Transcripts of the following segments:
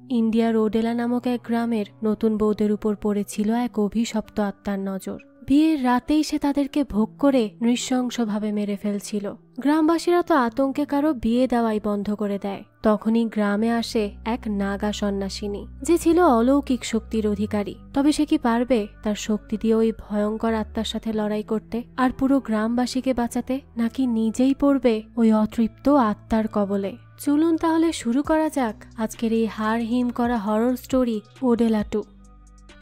ইন্ডিয়ার ওডেলা নামক এক গ্রামের নতুন বউদের উপর পড়েছিল এক অভিশপ্ত আত্মার নজর। বিয়ের রাতেই সে তাদেরকে ভোগ করে নৃশংসভাবে মেরে ফেলছিল। গ্রামবাসীরা তো আতঙ্কে কারো বিয়ে দেওয়াই বন্ধ করে দেয়। তখনই গ্রামে আসে এক নাগা সন্ন্যাসিনী, যে ছিল অলৌকিক শক্তির অধিকারী। তবে সে কি পারবে তার শক্তি দিয়ে ওই ভয়ঙ্কর আত্মার সাথে লড়াই করতে আর পুরো গ্রামবাসীকে বাঁচাতে, নাকি নিজেই পড়বে ওই অতৃপ্ত আত্মার কবলে? চলুন তাহলে শুরু করা যাক আজকের এই হাড় হিম করা হরর স্টোরি ওডেলা 2।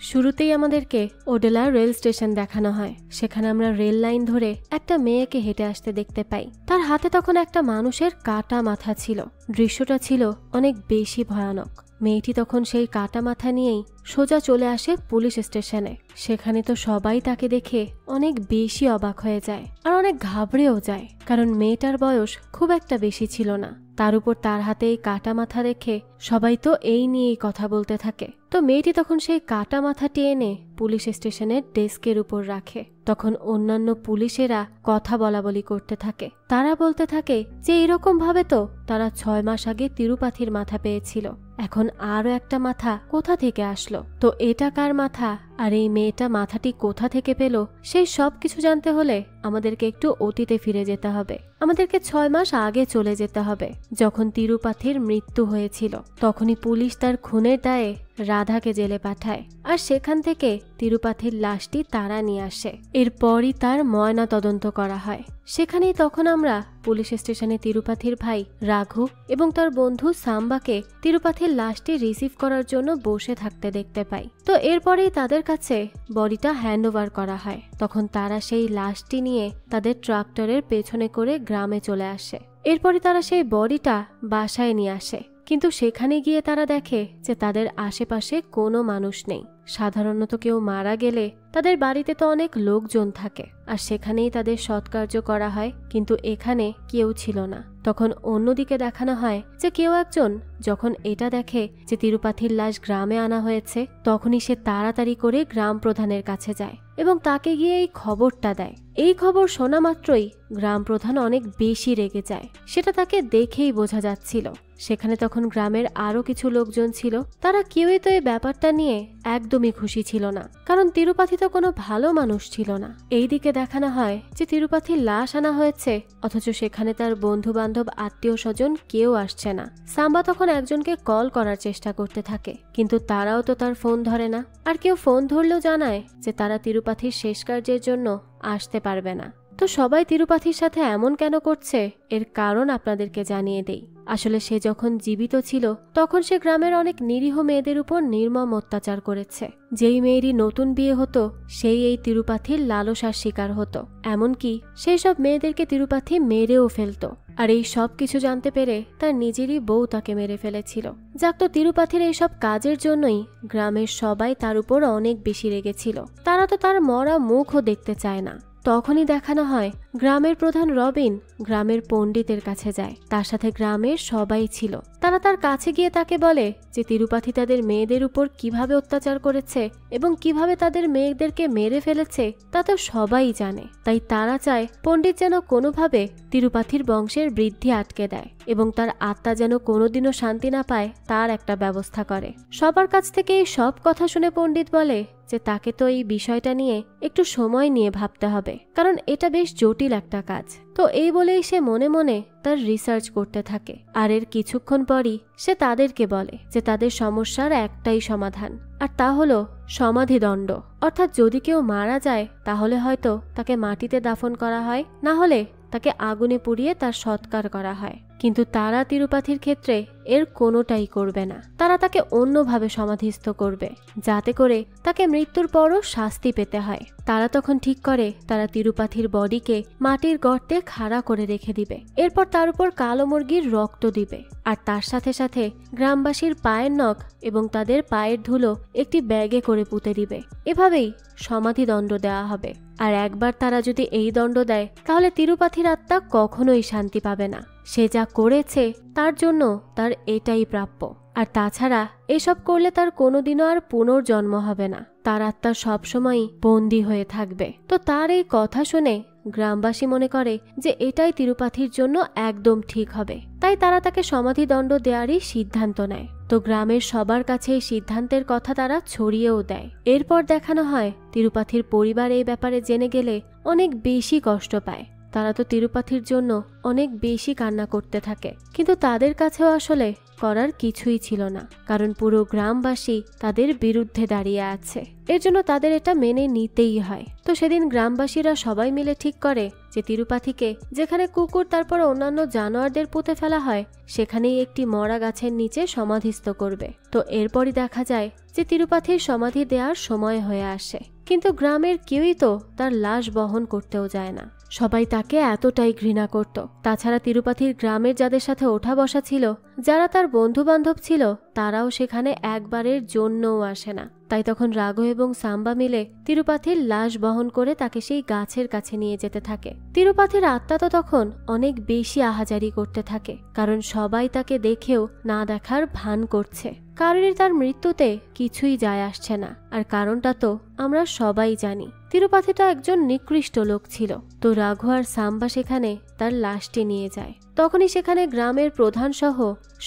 শুরুতেই আমাদেরকে ওডেলার রেল স্টেশন দেখানো হয়। সেখানে আমরা রেল লাইন ধরে একটা মেয়েকে হেঁটে আসতে দেখতে পাই। তার হাতে তখন একটা মানুষের কাটা মাথা ছিল। দৃশ্যটা ছিল অনেক বেশি ভয়ানক। মেয়েটি তখন সেই কাটা মাথা নিয়েই সোজা চলে আসে পুলিশ স্টেশনে। সেখানে তো সবাই তাকে দেখে অনেক বেশি অবাক হয়ে যায় আর অনেক ঘাবড়েও যায়, কারণ মেয়েটার বয়স খুব একটা বেশি ছিল না। তার উপর তার হাতে এই কাটা মাথা রেখে সবাই তো এই নিয়েই কথা বলতে থাকে। তো মেয়েটি তখন সেই কাটা মাথাটি এনে পুলিশ স্টেশনের ডেস্কের উপর রাখে। তখন অন্যান্য পুলিশেরা কথা বলাবলি করতে থাকে। তারা বলতে থাকে যে এরকম ভাবে তো তারা 6 মাস আগে তিরুপাথির মাথা পেয়েছিল, এখন আরো একটা মাথা কোথা থেকে আসলো, তো এটা কার মাথা আর এই মেয়েটা মাথাটি কোথা থেকে পেল, সেই সব কিছু জানতে হলে আমাদেরকে একটু অতীতে ফিরে যেতে হবে। আমাদেরকে 6 মাস আগে চলে যেতে হবে, যখন তিরুপাথির মৃত্যু হয়েছিল। তখনই পুলিশ তার খুনের দায়ে রাধাকে জেলে পাঠায় আর সেখান থেকে তিরুপাথির লাশটি তারা নিয়ে আসে। এরপরই তার ময়না তদন্ত করা হয়। সেখানেই তখন আমরা পুলিশ স্টেশনে তিরুপাথির ভাই রাঘু এবং তার বন্ধু সাম্বাকে তিরুপাথির লাশটি রিসিভ করার জন্য বসে থাকতে দেখতে পাই। তো এরপরেই তাদের কাছে বডিটা হ্যান্ড ওভার করা হয়। তখন তারা সেই লাশটি নিয়ে তাদের ট্রাক্টরের পেছনে করে গ্রামে চলে আসে। এরপরই তারা সেই বডিটা বাসায় নিয়ে আসে, কিন্তু সেখানে গিয়ে তারা দেখে যে তাদের আশেপাশে কোনো মানুষ নেই। সাধারণত কেউ মারা গেলে তাদের বাড়িতে তো অনেক লোকজন থাকে আর সেখানেই তাদের সৎকার্য করা হয়, কিন্তু এখানে কেউ ছিল না। তখন অন্যদিকে দেখানো হয় যে কেউ একজন যখন এটা দেখে যে তিরুপাথির লাশ গ্রামে আনা হয়েছে, তখনই সে তাড়াতাড়ি করে গ্রাম প্রধানের কাছে যায় এবং তাকে গিয়ে এই খবরটা দেয়। এই খবর শোনা মাত্রই গ্রাম প্রধান অনেক বেশি রেগে যায়, সেটা তাকে দেখেই বোঝা যাচ্ছিল। সেখানে তখন গ্রামের আরো কিছু লোকজন ছিল, তারা কেউই তো এই ব্যাপারটা নিয়ে একদমই খুশি ছিল না, কারণ তিরুপাথি তো কোনো ভালো মানুষ ছিল না। এইদিকে দেখানো হয় যে তিরুপাথির লাশ আনা হয়েছে, অথচ সেখানে তার বন্ধু বান্ধব আত্মীয় স্বজন কেউ আসছে না। সাম্বা তখন একজনকে কল করার চেষ্টা করতে থাকে, কিন্তু তারাও তো তার ফোন ধরে না। আর কেউ ফোন ধরলেও জানায় যে তারা তিরুপাথির শেষ কার্যের জন্য আসতে পারবে না। তো সবাই তিরুপাথির সাথে এমন কেন করছে, এর কারণ আপনাদেরকে জানিয়ে দেই। আসলে সে যখন জীবিত ছিল তখন সে গ্রামের অনেক নিরীহ মেয়েদের উপর নির্মম অত্যাচার করেছে। যেই মেয়েরই নতুন বিয়ে হতো সেই এই তিরুপাথির লালসার শিকার হতো। এমনকি সেই সব মেয়েদেরকে তিরুপাথি মেরেও ফেলতো। আর এই সব কিছু জানতে পেরে তার নিজেরই বউ তাকে মেরে ফেলেছিল। যাক, তো তিরুপাথির এইসব কাজের জন্যই গ্রামের সবাই তার উপর অনেক বেশি রেগেছিল। তারা তো তার মরা মুখও দেখতে চায় না। তখনই দেখানো হয় গ্রামের প্রধান রবিন গ্রামের পণ্ডিতের কাছে যায়। তার সাথে গ্রামের সবাই ছিল। তারা তার কাছে গিয়ে তাকে বলে যে তিরুপাথি তাদের মেয়েদের উপর কিভাবে অত্যাচার করেছে এবং কিভাবে তাদের মেয়েদেরকে মেরে ফেলেছে তা তো সবাই জানে। তাই তারা চায় পণ্ডিত যেন কোনোভাবে তিরুপাথির বংশের বৃদ্ধি আটকে দেয় এবং তার আত্মা যেন কোনোদিনও শান্তি না পায় তার একটা ব্যবস্থা করে। সবার কাছ থেকে এই সব কথা শুনে পণ্ডিত বলে যে তাকে তো এই বিষয়টা নিয়ে একটু সময় নিয়ে ভাবতে হবে, কারণ এটা বেশ জটিল একটা কাজ। তো এই বলেই সে মনে মনে তার রিসার্চ করতে থাকে। আর এর কিছুক্ষণ পরই সে তাদেরকে বলে যে তাদের সমস্যার একটাই সমাধান, আর তা হলো সমাধিদণ্ড। অর্থাৎ যদি কেউ মারা যায় তাহলে হয়তো তাকে মাটিতে দাফন করা হয়, না হলে তাকে আগুনে পুড়িয়ে তার সৎকার করা হয়। কিন্তু তারা তিরুপাথির ক্ষেত্রে এর কোনোটাই করবে না। তারা তাকে অন্যভাবে সমাধিস্থ করবে, যাতে করে তাকে মৃত্যুর পরও শাস্তি পেতে হয়। তারা তখন ঠিক করে তারা তিরুপাথির বডিকে মাটির গর্তে খাড়া করে রেখে দিবে। এরপর তার উপর কালো মুরগির রক্ত দিবে, আর তার সাথে সাথে গ্রামবাসীর পায়ের নখ এবং তাদের পায়ের ধুলো একটি ব্যাগে করে পুঁতে দিবে। এভাবেই সমাধিদণ্ড দেওয়া হবে। আর একবার তারা যদি এই দণ্ড দেয় তাহলে তিরুপাথির আত্মা কখনোই শান্তি পাবে না। সে যা করেছে তার জন্য তার এটাই প্রাপ্য। আর তাছাড়া এসব করলে তার কোনোদিনও আর পুনর্জন্ম হবে না। তার আত্মা সবসময়ই বন্দী হয়ে থাকবে। তো তার এই কথা শুনে গ্রামবাসী মনে করে যে এটাই তিরুপাথির জন্য একদম ঠিক হবে। তাই তারা তাকে সমাধিদণ্ড দেওয়ারই সিদ্ধান্ত নেয়। তো গ্রামের সবার কাছে এই সিদ্ধান্তের কথা তারা ছড়িয়েও দেয়। এরপর দেখানো হয় তিরুপাথির পরিবার এই ব্যাপারে জেনে গেলে অনেক বেশি কষ্ট পায়। তারা তো তিরুপাথির জন্য অনেক বেশি কান্না করতে থাকে, কিন্তু তাদের কাছেও আসলে করার কিছুই ছিল না, কারণ পুরো গ্রামবাসী তাদের বিরুদ্ধে দাঁড়িয়ে আছে। এর জন্য তাদের এটা মেনে নিতেই হয়। তো সেদিন গ্রামবাসীরা সবাই মিলে ঠিক করে যে তিরুপাথিকে যেখানে কুকুর তারপর অন্যান্য জানোয়ারদের পুঁতে ফেলা হয় সেখানেই একটি মরা গাছের নিচে সমাধিস্থ করবে। তো এরপরই দেখা যায় যে তিরুপাথির সমাধি দেওয়ার সময় হয়ে আসে, কিন্তু গ্রামের কেউই তো তার লাশ বহন করতেও যায় না। সবাই তাকে এতটাই ঘৃণা করত। তাছাড়া তিরুপাথির গ্রামের যাদের সাথে ওঠা বসা ছিল, যারা তার বন্ধু বান্ধব ছিল, তারাও সেখানে একবারের জন্যও আসে না। তাই তখন রাঘু এবং সাম্বা মিলে তিরুপাথির লাশ বহন করে তাকে সেই গাছের কাছে নিয়ে যেতে থাকে। তিরুপাথির আত্মা তো তখন অনেক বেশি আহাজারি করতে থাকে, কারণ সবাই তাকে দেখেও না দেখার ভান করছে। কারোরই তার মৃত্যুতে কিছুই যায় আসছে না, আর কারণটা তো আমরা সবাই জানি। তিরুপাথিটা একজন নিকৃষ্ট লোক ছিল। তো রাঘু আর সাম্বা সেখানে তার লাশটি নিয়ে যায়। তখনই সেখানে গ্রামের প্রধান সহ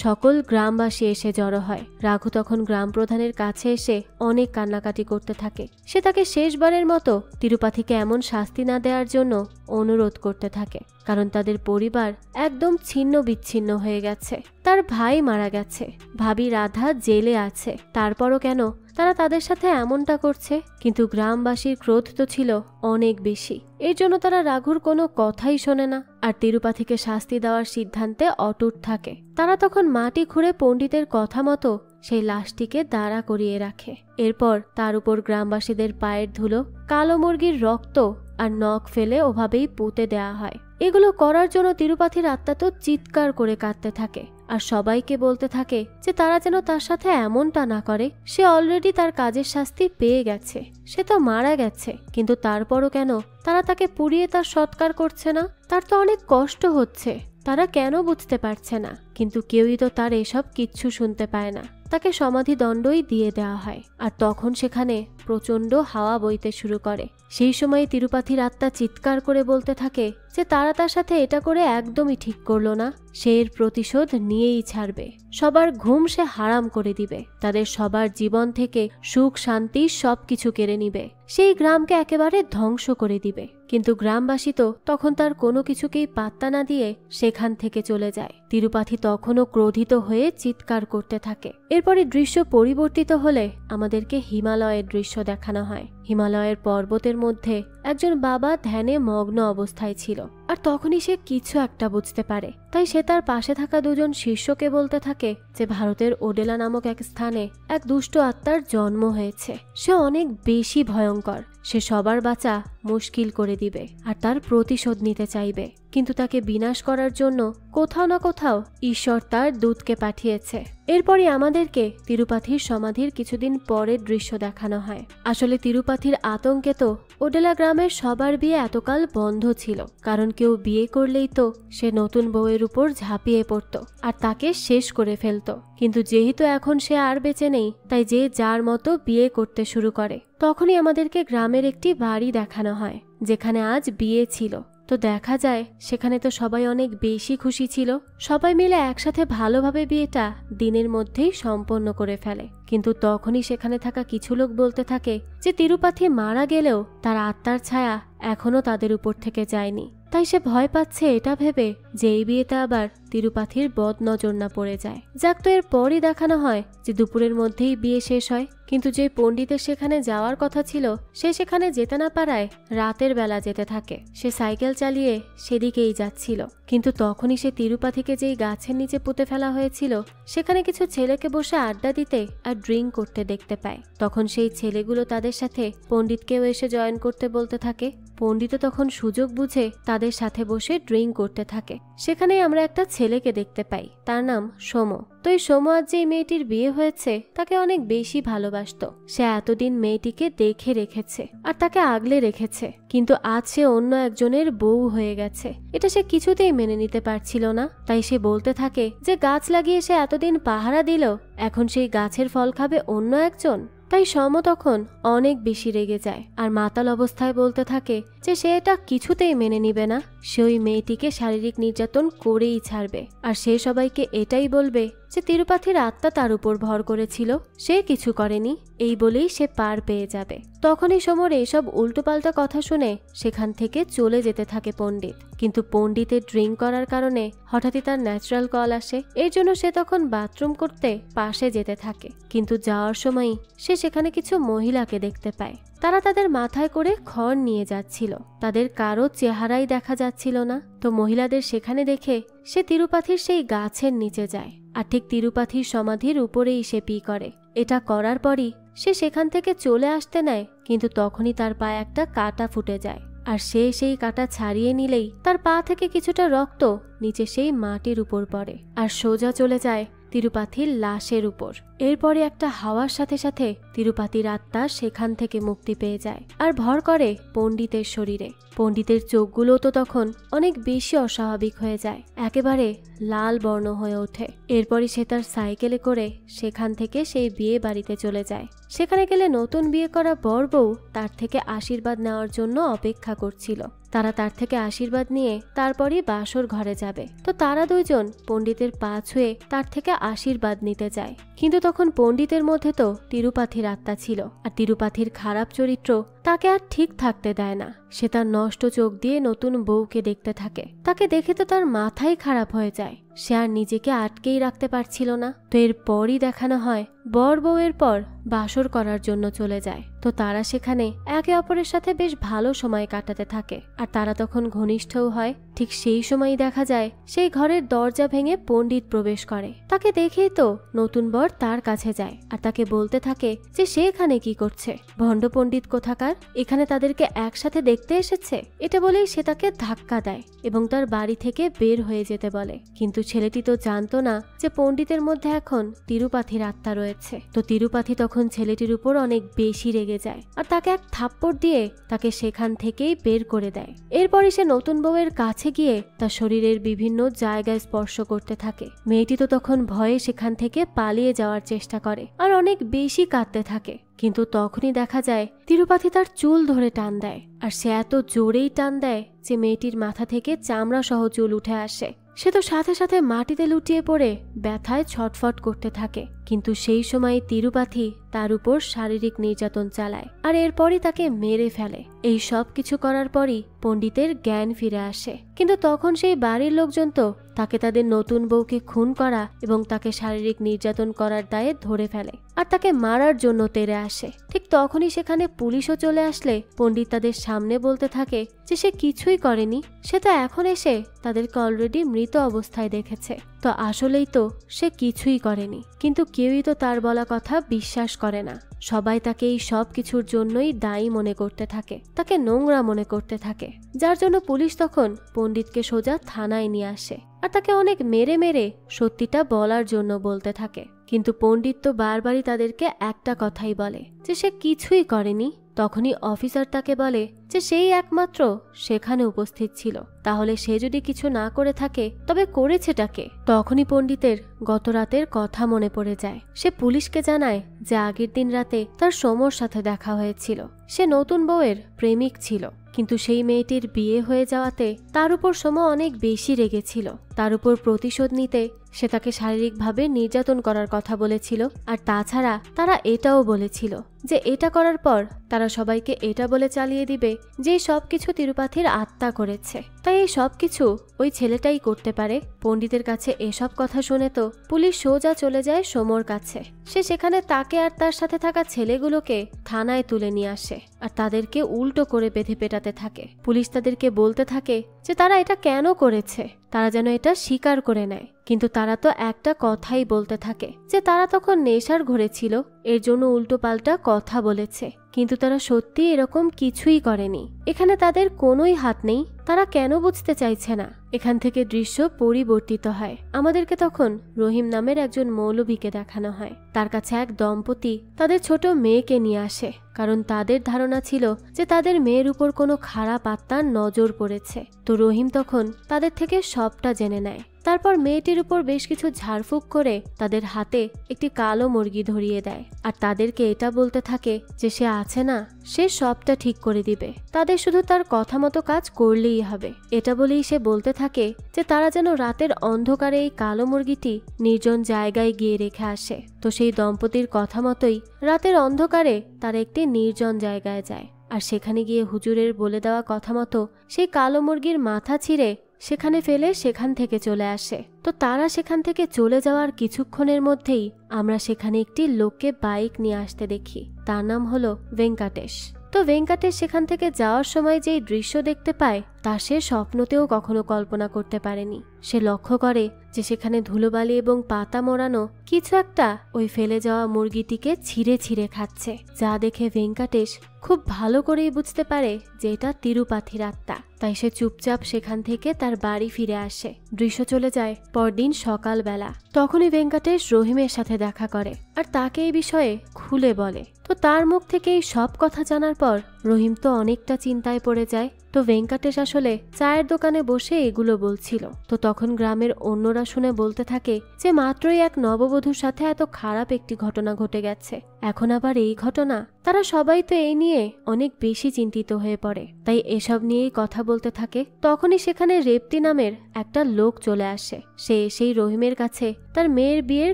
সকল গ্রামবাসী এসে জড়ো হয়। রাঘু তখন গ্রাম প্রধানের কাছে এসে অনেক কান্নাকাটি করতে থাকে। সে তাকে শেষবারের মতো তিরুপাথিকে এমন শাস্তি না দেওয়ার জন্য অনুরোধ করতে থাকে, কারণ তাদের পরিবার একদম ছিন্ন বিচ্ছিন্ন হয়ে গেছে। তার ভাই মারা গেছে, ভাবি রাধা জেলে আছে, তারপরও কেন তারা তাদের সাথে এমনটা করছে? কিন্তু গ্রামবাসীর ক্রোধ তো ছিল অনেক বেশি। এর জন্য তারা রাঘুর কোনো কথাই শোনে না, আর তিরুপাথিকে শাস্তি দেওয়ার সিদ্ধান্তে অটুট থাকে। তারা তখন মাটি খুঁড়ে পণ্ডিতের কথা মতো সেই লাশটিকে দাঁড়া করিয়ে রাখে। এরপর তার উপর গ্রামবাসীদের পায়ের ধুলো, কালো মুরগির রক্ত আর নখ ফেলে ওভাবেই পুঁতে দেয়া হয়। এগুলো করার জন্য তিরুপাথির আত্মা তো চিৎকার করে কাঁদতে থাকে, আর সবাইকে বলতে থাকে যে তারা যেন তার সাথে এমনটা না করে। সে অলরেডি তার কাজের শাস্তি পেয়ে গেছে, সে তো মারা গেছে, কিন্তু তারপরও কেন তারা তাকে পুড়িয়ে তার সৎকার করছে না? তার তো অনেক কষ্ট হচ্ছে, তারা কেন বুঝতে পারছে না? কিন্তু কেউই তো তার এসব কিচ্ছু শুনতে পায় না। তাকে সমাধি দণ্ডই দিয়ে দেওয়া হয়। আর তখন সেখানে প্রচণ্ড হাওয়া বইতে শুরু করে। সেই সময় তিরুপাথির আত্মা চিৎকার করে বলতে থাকে যে তারা তার সাথে এটা করে একদমই ঠিক করলো না, সে এর প্রতিশোধ নিয়েই ছাড়বে। সবার ঘুম সে হারাম করে দিবে, তাদের সবার জীবন থেকে সুখ শান্তি সবকিছু কেড়ে নিবে, সেই গ্রামকে একেবারে ধ্বংস করে দিবে। কিন্তু গ্রামবাসী তো তখন তার কোনো কিছুকেই পাত্তা না দিয়ে সেখান থেকে চলে যায়। তিরুপাথি তখনও ক্রোধিত হয়ে চিৎকার করতে থাকে। এরপরে দৃশ্য পরিবর্তিত হলে আমাদেরকে হিমালয়ের দৃশ্য দেখানো হয়। হিমালয়ের পর্বতের মধ্যে একজন বাবা ধ্যানে মগ্ন অবস্থায় ছিল, আর তখনই সে কিছু একটা বুঝতে পারে। তাই সে তার পাশে থাকা দুজন শিষ্যকে বলতে থাকে যে ভারতের ওডেলা নামক এক স্থানে এক দুষ্ট আত্মার জন্ম হয়েছে। সে অনেক বেশি ভয়ঙ্কর, সে সবার বাঁচা মুশকিল করে দিবে আর তার প্রতিশোধ নিতে চাইবে। কিন্তু তাকে বিনাশ করার জন্য কোথাও না কোথাও ঈশ্বর তার দূতকে পাঠিয়েছে। এরপরই আমাদেরকে তিরুপাথির সমাধির কিছুদিন পরের দৃশ্য দেখানো হয়। আসলে তিরুপাথির আতঙ্কে তো ওডেলা গ্রামের সবার বিয়ে এতকাল বন্ধ ছিল, কারণ কেউ বিয়ে করলেই তো সে নতুন বউয়ের উপর ঝাঁপিয়ে পড়ত আর তাকে শেষ করে ফেলত। কিন্তু যেহেতু এখন সে আর বেঁচে নেই, তাই যে যার মতো বিয়ে করতে শুরু করে। তখনই আমাদেরকে গ্রামের একটি বাড়ি দেখানো হয় যেখানে আজ বিয়ে ছিল। তো দেখা যায় সেখানে তো সবাই অনেক বেশি খুশি ছিল, সবাই মিলে একসাথে ভালোভাবে বিয়েটা দিনের মধ্যেই সম্পন্ন করে ফেলে। কিন্তু তখনই সেখানে থাকা কিছু লোক বলতে থাকে যে তিরুপাথি মারা গেলেও তার আত্মার ছায়া এখনো তাদের উপর থেকে যায়নি। তাই সে ভয় পাচ্ছে এটা ভেবে যে এই বিয়েতে আবার তিরুপাথির বদ নজর না পড়ে যায়। যাক, তো এর পরই দেখানো হয় যে দুপুরের মধ্যেই বিয়ে শেষ হয়, কিন্তু যে পণ্ডিতের সেখানে যাওয়ার কথা ছিল সে সেখানে যেতে না পারায় রাতের বেলা যেতে থাকে। সে সাইকেল চালিয়ে সেদিকেই যাচ্ছিল, কিন্তু তখনই সে তিরুপাথিকে যেই গাছের নিচে পুঁতে ফেলা হয়েছিল সেখানে কিছু ছেলেকে বসে আড্ডা দিতে আর ড্রিঙ্ক করতে দেখতে পায়। তখন সেই ছেলেগুলো তাদের সাথে পণ্ডিতকেও এসে জয়েন করতে বলতে থাকে। পণ্ডিত তখন সুযোগ বুঝে তাদের সাথে বসে ড্রিঙ্ক করতে থাকে। সেখানে আমরা একটা ছেলেকে দেখতে পাই, তার নাম সোম। তো এই সোম আজ যে মেয়েটির বিয়ে হয়েছে তাকে অনেক বেশি ভালোবাসতো। সে এতদিন মেয়েটিকে দেখে রেখেছে আর তাকে আগলে রেখেছে, কিন্তু আজ সে অন্য একজনের বউ হয়ে গেছে। এটা সে কিছুতেই মেনে নিতে পারছিল না। তাই সে বলতে থাকে যে গাছ লাগিয়ে সে এতদিন পাহারা দিল, এখন সেই গাছের ফল খাবে অন্য একজন। তাই সম তখন অনেক বেশি রেগে যায় আর মাতাল অবস্থায় বলতে থাকে যে সে এটা কিছুতেই মেনে নিবে না, সে ওই মেয়েটিকে শারীরিক নির্যাতন করেই ছাড়বে। আর সে সবাইকে এটাই বলবে যে তিরুপাথির আত্মা তার উপর ভর করেছিল, সে কিছু করেনি, এই বলেই সে পার পেয়ে যাবে। তখনই সমর এসব উল্টোপাল্টা কথা শুনে সেখান থেকে চলে যেতে থাকে পণ্ডিত। কিন্তু পণ্ডিতের ড্রিঙ্ক করার কারণে হঠাৎই তার ন্যাচারাল কল আসে। এর জন্য সে তখন বাথরুম করতে পাশে যেতে থাকে। কিন্তু যাওয়ার সময় সে সেখানে কিছু মহিলাকে দেখতে পায়। তারা তাদের মাথায় করে খড় নিয়ে যাচ্ছিল। তাদের কারো চেহারাই দেখা যাচ্ছিল না। তো মহিলাদের সেখানে দেখে সে তিরুপাথির সেই গাছের নিচে যায়, আর ঠিক তিরুপাথির সমাধির উপরেই সে পি করে। এটা করার পরই সে সেখান থেকে চলে আসতে নেয়, কিন্তু তখনই তার পায়ে একটা কাঁটা ফুটে যায়। আর সে সেই কাঁটা ছাড়িয়ে নিলেই তার পা থেকে কিছুটা রক্ত নিচে সেই মাটির উপর পড়ে আর সোজা চলে যায় তিরুপাথির লাশের উপর। এরপরে একটা হাওয়ার সাথে সাথে তিরুপাথির আত্মা সেখান থেকে মুক্তি পেয়ে যায় আর ভর করে পণ্ডিতের শরীরে। পণ্ডিতের চোখগুলো তো তখন অনেক বেশি অস্বাভাবিক হয়ে যায়, একেবারে লাল বর্ণ হয়ে ওঠে। এরপরই সে তার সাইকেলে করে সেখান থেকে সেই বিয়ে বাড়িতে চলে যায়। সেখানে গেলে নতুন বিয়ে করা বর বউ তার থেকে আশীর্বাদ নেওয়ার জন্য অপেক্ষা করছিল। তারা তার থেকে আশীর্বাদ নিয়ে তারপরই বাসর ঘরে যাবে। তো তারা দুইজন পণ্ডিতের পা ছুঁয়ে তার থেকে আশীর্বাদ নিতে যায়। কিন্তু তখন পণ্ডিতের মধ্যে তো তিরুপাথির আত্মা ছিল, আর তিরুপাথির খারাপ চরিত্র তাকে আর ঠিক থাকতে দেয় না। সে তার নষ্ট চোখ দিয়ে নতুন বউকে দেখতে থাকে। তাকে দেখে তো তার মাথাই খারাপ হয়ে যায়। সে আর নিজেকে আটকেই রাখতে পারছিল না। তো এরপরই দেখানো হয় বর বউয়ের পর বাসর করার জন্য চলে যায়। তো তারা সেখানে একে অপরের সাথে বেশ ভালো সময় কাটাতে থাকে, আর তারা তখন ঘনিষ্ঠও হয়। ঠিক সেই সময়ই দেখা যায় সেই ঘরের দরজা ভেঙে পণ্ডিত প্রবেশ করে। তাকে দেখেই তো নতুন বর তার কাছে যায় আর তাকে বলতে থাকে যে সে এখানে কি করছে, ভণ্ড পণ্ডিত কোথাকার, এখানে তাদেরকে একসাথে দেখতে এসেছে। এটা বলেই সে তাকে ধাক্কা দেয় এবং তার বাড়ি থেকে বের হয়ে যেতে বলে। কিন্তু ছেলেটি তো জানতো না যে পণ্ডিতের মধ্যে এখন তিরুপাথির আত্মা রয়েছে। তো তিরুপাথি তখন ছেলেটির উপর অনেক বেশি রেগে যায় আর তাকে এক থাপ্পড় দিয়ে তাকে সেখান থেকেই বের করে দেয়। এরপরই সে নতুন বউয়ের কাছে গিয়ে তার শরীরের বিভিন্ন জায়গায় স্পর্শ করতে থাকে। মেয়েটি তো তখন ভয়ে সেখান থেকে পালিয়ে যাওয়ার চেষ্টা করে আর অনেক বেশি কাঁদতে থাকে। কিন্তু তখনই দেখা যায় তিরুপাথি তার চুল ধরে টান দেয়, আর সে এত জোরেই টান দেয় যে মেয়েটির মাথা থেকে চামড়া সহ চুল উঠে আসে। সে তো সাথে সাথে মাটিতে লুটিয়ে পড়ে ব্যথায় ছটফট করতে থাকে। কিন্তু সেই সময় তিরুপাথি তার উপর শারীরিক নির্যাতন চালায় আর এরপরই তাকে মেরে ফেলে। এই সব কিছু করার পরই পণ্ডিতের জ্ঞান ফিরে আসে। কিন্তু তখন সেই বাড়ির লোকজন তো তাকে তাদের নতুন বউকে খুন করা এবং তাকে শারীরিক নির্যাতন করার দায়ে ধরে ফেলে আর তাকে মারার জন্য তেড়ে আসে। ঠিক তখনই সেখানে পুলিশও চলে আসলে পণ্ডিত তাদের সামনে বলতে থাকে যে সে কিছুই করেনি, সে তো এখন এসে তাদেরকে অলরেডি মৃত অবস্থায় দেখেছে। তো আসলেই তো সে কিছুই করেনি, কিন্তু কেউই তো তার বলা কথা বিশ্বাস করে না। সবাই তাকে এই সব কিছুর জন্যই দায়ী মনে করতে থাকে, তাকে নোংরা মনে করতে থাকে, যার জন্য পুলিশ তখন পণ্ডিতকে সোজা থানায় নিয়ে আসে আর তাকে অনেক মেরে মেরে সত্যিটা বলার জন্য বলতে থাকে। কিন্তু পণ্ডিত তো বারবারই তাদেরকে একটা কথাই বলে যে সে কিছুই করেনি। তখনই অফিসার তাকে বলে যে সেই একমাত্র সেখানে উপস্থিত ছিল, তাহলে সে যদি কিছু না করে থাকে তবে করেছেটাকে। তখনই পণ্ডিতের গত রাতের কথা মনে পড়ে যায়। সে পুলিশকে জানায় যে আগের দিন রাতে তার সমর সাথে দেখা হয়েছিল। সে নতুন বউয়ের প্রেমিক ছিল, কিন্তু সেই মেয়েটির বিয়ে হয়ে যাওয়াতে তার উপর সোম অনেক বেশি রেগেছিল। তার উপর প্রতিশোধ নিতে সে তাকে শারীরিকভাবে নির্যাতন করার কথা বলেছিল। আর তাছাড়া তারা এটাও বলেছিল যে এটা করার পর তারা সবাইকে এটা বলে চালিয়ে দিবে যে সবকিছু তিরুপাথির আত্মা করেছে, তাই এই সবকিছু ওই ছেলেটাই করতে পারে। পণ্ডিতের কাছে এসব কথা শুনে তো পুলিশ সোজা চলে যায় সোমর কাছে। সে সেখানে তাকে আর তার সাথে থাকা ছেলেগুলোকে থানায় তুলে নিয়ে আসে আর তাদেরকে উল্টো করে বেঁধে পেটাতে থাকে। পুলিশ তাদেরকে বলতে থাকে যে তারা এটা কেন করেছে, তারা যেন এটা স্বীকার করে নেয়। কিন্তু তারা তো একটা কথাই বলতে থাকে যে তারা তখন নেশার ঘরে ছিল, এর জন্য উল্টো পাল্টা কথা বলেছে, কিন্তু তারা সত্যি এরকম কিছুই করেনি। এখানে তাদের কোনোই হাত নেই। তারা কেন বুঝতে চাইছে না? এখান থেকে দৃশ্য পরিবর্তিত হয়। আমাদেরকে তখন রহিম নামের একজন মৌলভীকে দেখানো হয়। তার কাছে এক দম্পতি তাদের ছোট মেয়েকে নিয়ে আসে, কারণ তাদের ধারণা ছিল যে তাদের মেয়ের উপর কোনো খারাপ আত্মার নজর পড়েছে। তো রহিম তখন তাদের থেকে সবটা জেনে নেয়। তারপর মেয়েটির উপর বেশ কিছু ঝাড়ফুঁক করে তাদের হাতে একটি কালো মুরগি ধরিয়ে দেয় আর তাদেরকে এটা বলতে থাকে যে সে আছে না, সে সবটা ঠিক করে দিবে, তাদের শুধু তার কথা মতো কাজ করলেই হবে। এটা বলেই সে বলতে থাকে যে তারা যেন রাতের অন্ধকারে এই কালো মুরগিটি নির্জন জায়গায় গিয়ে রেখে আসে। তো সেই দম্পতির কথা মতোই রাতের অন্ধকারে তারা একটি নির্জন জায়গায় যায়, আর সেখানে গিয়ে হুজুরের বলে দেওয়া কথা মতো সেই কালো মুরগির মাথা ছিঁড়ে সেখানে ফেলে সেখান থেকে চলে আসে। তো তারা সেখান থেকে চলে যাওয়ার কিছুক্ষণের মধ্যেই আমরা সেখানে একটি লোককে বাইক নিয়ে আসতে দেখি। তার নাম হলো ভেঙ্কাটেশ। তো ভেঙ্কাটেশ সেখান থেকে যাওয়ার সময় যেই দৃশ্য দেখতে পায় তা সে স্বপ্নতেও কখনো কল্পনা করতে পারেনি। সে লক্ষ্য করে যে সেখানে ধুলোবালি এবং পাতা মোড়ানো কিছু একটা ওই ফেলে যাওয়া মুরগিটিকে ছিঁড়ে ছিঁড়ে খাচ্ছে, যা দেখে ভেঙ্কাটেশ খুব ভালো করেই বুঝতে পারে যে এটা তিরুপাথির আত্মা। তাই সে চুপচাপ সেখান থেকে তার বাড়ি ফিরে আসে। দৃশ্য চলে যায় পরদিন সকালবেলা। তখনই ভেঙ্কাটেশ রহিমের সাথে দেখা করে আর তাকে এই বিষয়ে খুলে বলে। তো তার মুখ থেকে এই সব কথা জানার পর রহিম তো অনেকটা চিন্তায় পড়ে যায়। তো ভেঙ্কাটেশ আসলে চায়ের দোকানে বসে এগুলো বলছিল। তো তখন গ্রামের অন্যরা শুনে বলতে থাকে যে মাত্রই এক নববধূর সাথে এত খারাপ একটি ঘটনা ঘটে গেছে, এখন আবার এই ঘটনা। তারা সবাই তো এই নিয়ে অনেক বেশি চিন্তিত হয়ে পড়ে, তাই এসব নিয়েই কথা বলতে থাকে। তখনই সেখানে রেপ্তি নামের একটা লোক চলে আসে। সে এসেই রহিমের কাছে তার মেয়ের বিয়ের